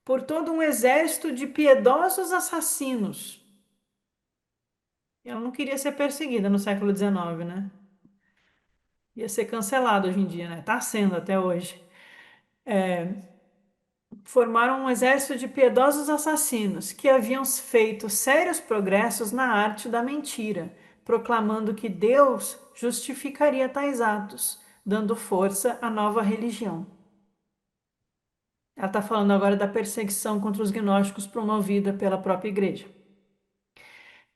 por todo um exército de piedosos assassinos. Ela não queria ser perseguida no século XIX, né? Ia ser cancelado hoje em dia, né? Tá sendo até hoje. Formaram um exército de piedosos assassinos que haviam feito sérios progressos na arte da mentira, proclamando que Deus justificaria tais atos, dando força à nova religião. Ela está falando agora da perseguição contra os gnósticos promovida pela própria igreja.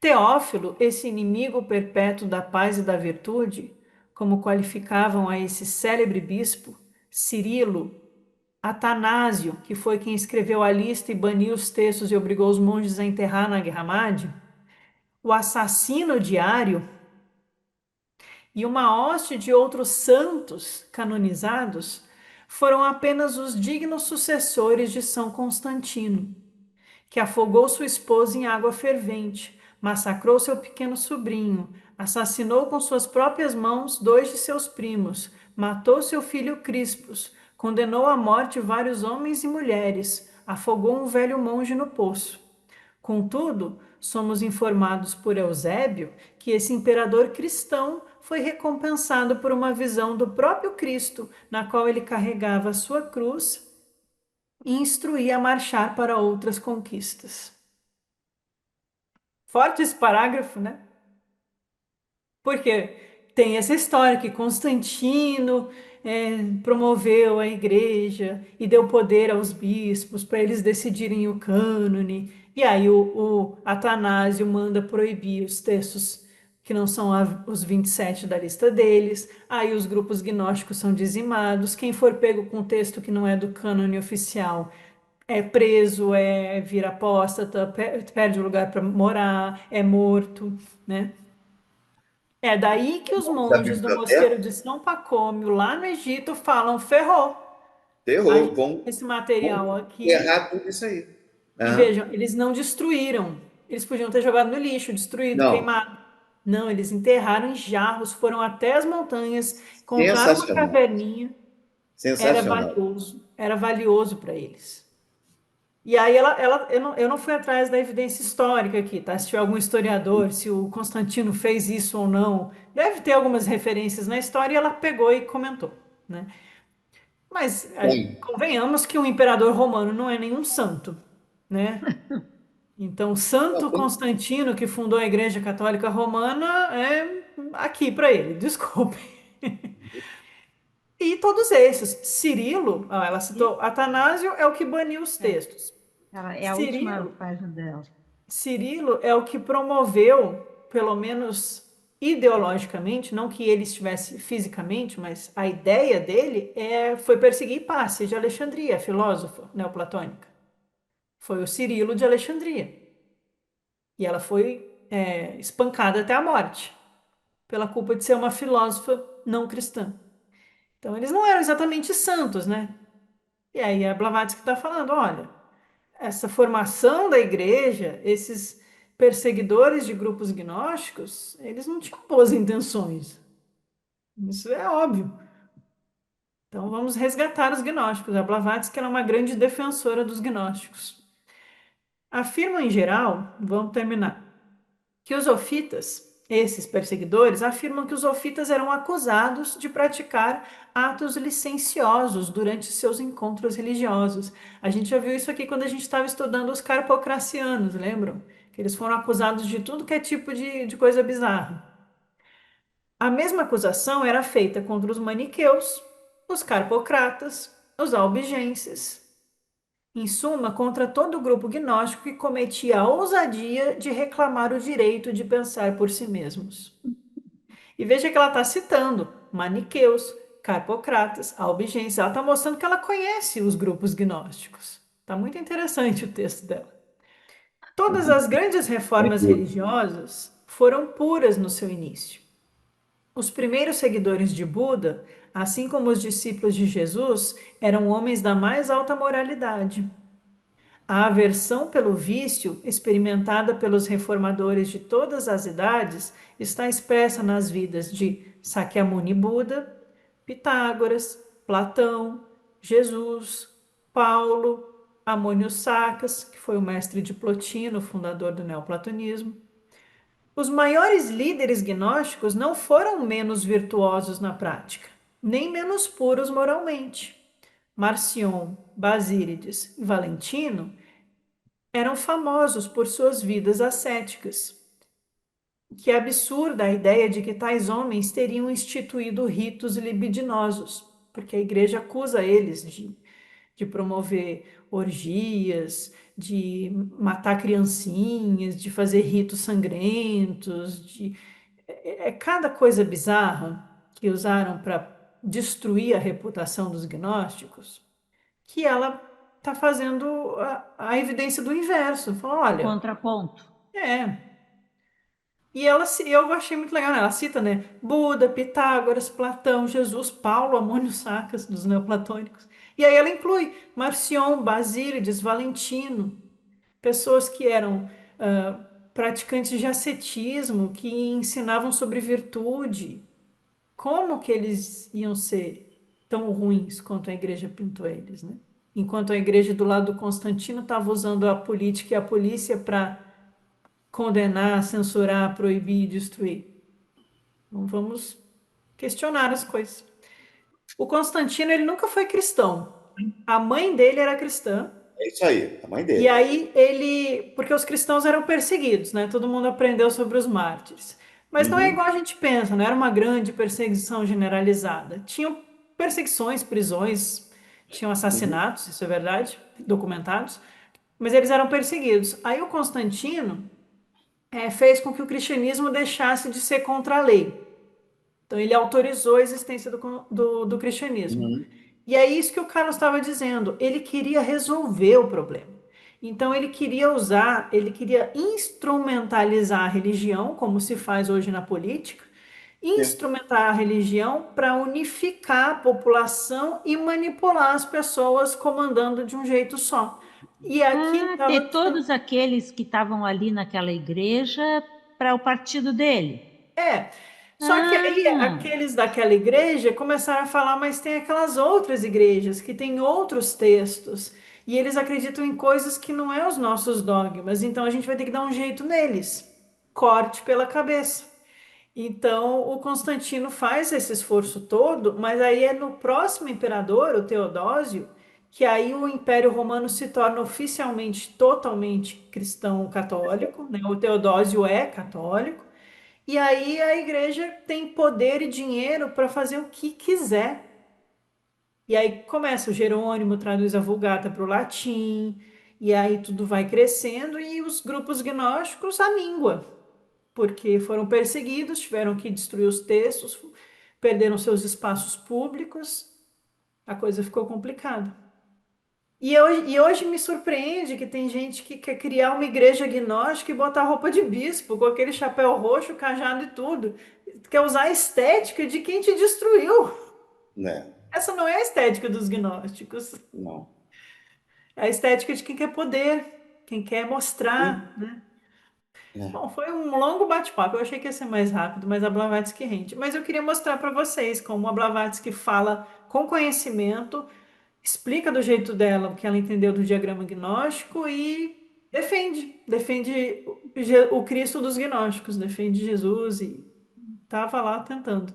Teófilo, esse inimigo perpétuo da paz e da virtude, como qualificavam a esse célebre bispo, Cirilo, Atanásio, que foi quem escreveu a lista e baniu os textos e obrigou os monges a enterrar na Guerra Madre, o assassino diário e uma hoste de outros santos canonizados foram apenas os dignos sucessores de São Constantino, que afogou sua esposa em água fervente, massacrou seu pequeno sobrinho, assassinou com suas próprias mãos 2 de seus primos, matou seu filho Crispus, condenou à morte vários homens e mulheres, afogou um velho monge no poço. Contudo, somos informados por Eusébio que esse imperador cristão foi recompensado por uma visão do próprio Cristo, na qual ele carregava a sua cruz e instruía a marchar para outras conquistas. Forte esse parágrafo, né? Porque tem essa história que Constantino promoveu a igreja e deu poder aos bispos para eles decidirem o cânone. E aí o Atanásio manda proibir os textos que não são os 27 da lista deles. Aí os grupos gnósticos são dizimados. Quem for pego com texto que não é do cânone oficial é preso, vira apóstata, perde o lugar para morar, é morto, né? É daí que os Da monges do biblioteca, mosteiro de São Pacômio, lá no Egito, falam: ferrou. A terror, gente tem vão, esse material vão aqui. errar tudo isso aí. E Aham. vejam, eles não destruíram. Eles podiam ter jogado no lixo, destruído, Não, queimado. Não, eles enterraram em jarros, foram até as montanhas, encontraram uma sensacional, caverninha. sensacional. Era valioso para eles. E aí eu não fui atrás da evidência histórica aqui, tá? Se tiver algum historiador, se o Constantino fez isso ou não, deve ter algumas referências na história e ela pegou e comentou, né? Mas Tem. convenhamos que o imperador romano não é nenhum santo, né? Então, Não, Santo Constantino, que fundou a Igreja Católica Romana, é aqui para ele, desculpe. E todos esses, Cirilo, ela E citou, Atanásio é o que baniu os é, textos. ela é a última Cirilo página dela. Cirilo é o que promoveu, pelo menos ideologicamente, não que ele estivesse fisicamente, mas a ideia dele foi perseguir Hipácia de Alexandria, a filósofa neoplatônica. Foi o Cirilo de Alexandria. E ela foi espancada até a morte, pela culpa de ser uma filósofa não cristã. Então, eles não eram exatamente santos, né? E aí a Blavatsky está falando, olha, essa formação da igreja, esses perseguidores de grupos gnósticos, eles não tinham boas intenções. Isso é óbvio. Então vamos resgatar os gnósticos. A Blavatsky era uma grande defensora dos gnósticos. Afirmam em geral, vamos terminar, que os ofitas, esses perseguidores, afirmam que os ofitas eram acusados de praticar atos licenciosos durante seus encontros religiosos. A gente já viu isso aqui quando a gente estava estudando os carpocracianos, lembram? Que eles foram acusados de tudo que é tipo de coisa bizarra. A mesma acusação era feita contra os maniqueus, os carpocratas, os albigenses. Em suma, contra todo o grupo gnóstico que cometia a ousadia de reclamar o direito de pensar por si mesmos. E veja que ela está citando maniqueus, carpocratas, albigenses. Ela está mostrando que ela conhece os grupos gnósticos. Está muito interessante o texto dela. Todas as grandes reformas religiosas foram puras no seu início. Os primeiros seguidores de Buda, assim como os discípulos de Jesus, eram homens da mais alta moralidade. A aversão pelo vício, experimentada pelos reformadores de todas as idades, está expressa nas vidas de Sakyamuni Buda, Pitágoras, Platão, Jesus, Paulo, Amônio Sacas, que foi o mestre de Plotino, fundador do neoplatonismo. Os maiores líderes gnósticos não foram menos virtuosos na prática, nem menos puros moralmente. Marcion, Basílides e Valentino eram famosos por suas vidas ascéticas. Que absurda a ideia de que tais homens teriam instituído ritos libidinosos, porque a igreja acusa eles de promover orgias, de matar criancinhas, de fazer ritos sangrentos, cada coisa bizarra que usaram para destruir a reputação dos gnósticos, que ela está fazendo a evidência do inverso. Fala, O olha, contraponto. é. E eu achei muito legal, né? Ela cita, né? Buda, Pitágoras, Platão, Jesus, Paulo, Amônio Sacas, dos neoplatônicos. E aí ela inclui Marcion, Basílides, Valentino, pessoas que eram praticantes de ascetismo, que ensinavam sobre virtude. Como que eles iam ser tão ruins quanto a igreja pintou eles, né? Enquanto a igreja do lado do Constantino estava usando a política e a polícia para condenar, censurar, proibir, destruir. Então vamos questionar as coisas. O Constantino, ele nunca foi cristão. A mãe dele era cristã. É isso aí, a mãe E dele. aí ele, porque os cristãos eram perseguidos, né? Todo mundo aprendeu sobre os mártires. Mas não é Uhum, igual a gente pensa, não era uma grande perseguição generalizada. Tinham perseguições, prisões, tinham uhum, assassinatos, isso é verdade, documentados, mas eles eram perseguidos. Aí o Constantino fez com que o cristianismo deixasse de ser contra a lei. Então ele autorizou a existência do cristianismo. uhum. E é isso que o Carlos estava dizendo. Ele queria resolver o problema. Então ele queria instrumentalizar a religião, como se faz hoje na política, É. instrumentar a religião para unificar a população e manipular as pessoas comandando de um jeito só. E aqui Ah, estava. ter todos aqueles que estavam ali naquela igreja para o partido dele. É. Só que aí Ah, aqueles daquela igreja começaram a falar, mas tem aquelas outras igrejas que têm outros textos e eles acreditam em coisas que não é os nossos dogmas, então a gente vai ter que dar um jeito neles. Corte pela cabeça. Então o Constantino faz esse esforço todo, mas aí é no próximo imperador, o Teodósio, que aí o Império Romano se torna oficialmente totalmente cristão católico, né? O Teodósio é católico. E aí a igreja tem poder e dinheiro para fazer o que quiser. E aí começa o Jerônimo traduz a Vulgata para o latim, e aí tudo vai crescendo e os grupos gnósticos à míngua, porque foram perseguidos, tiveram que destruir os textos, perderam seus espaços públicos, a coisa ficou complicada. E hoje me surpreende que tem gente que quer criar uma igreja gnóstica e botar roupa de bispo, com aquele chapéu roxo, cajado e tudo. Quer usar a estética de quem te destruiu. Né? Essa não é a estética dos gnósticos. Não. É a estética de quem quer poder, quem quer mostrar, Sim. né? É. Bom, foi um longo bate-papo. Eu achei que ia ser mais rápido, mas a Blavatsky rende. Mas eu queria mostrar para vocês como a Blavatsky fala com conhecimento, explica do jeito dela o que ela entendeu do diagrama gnóstico e defende o Cristo dos gnósticos, defende Jesus e estava lá tentando.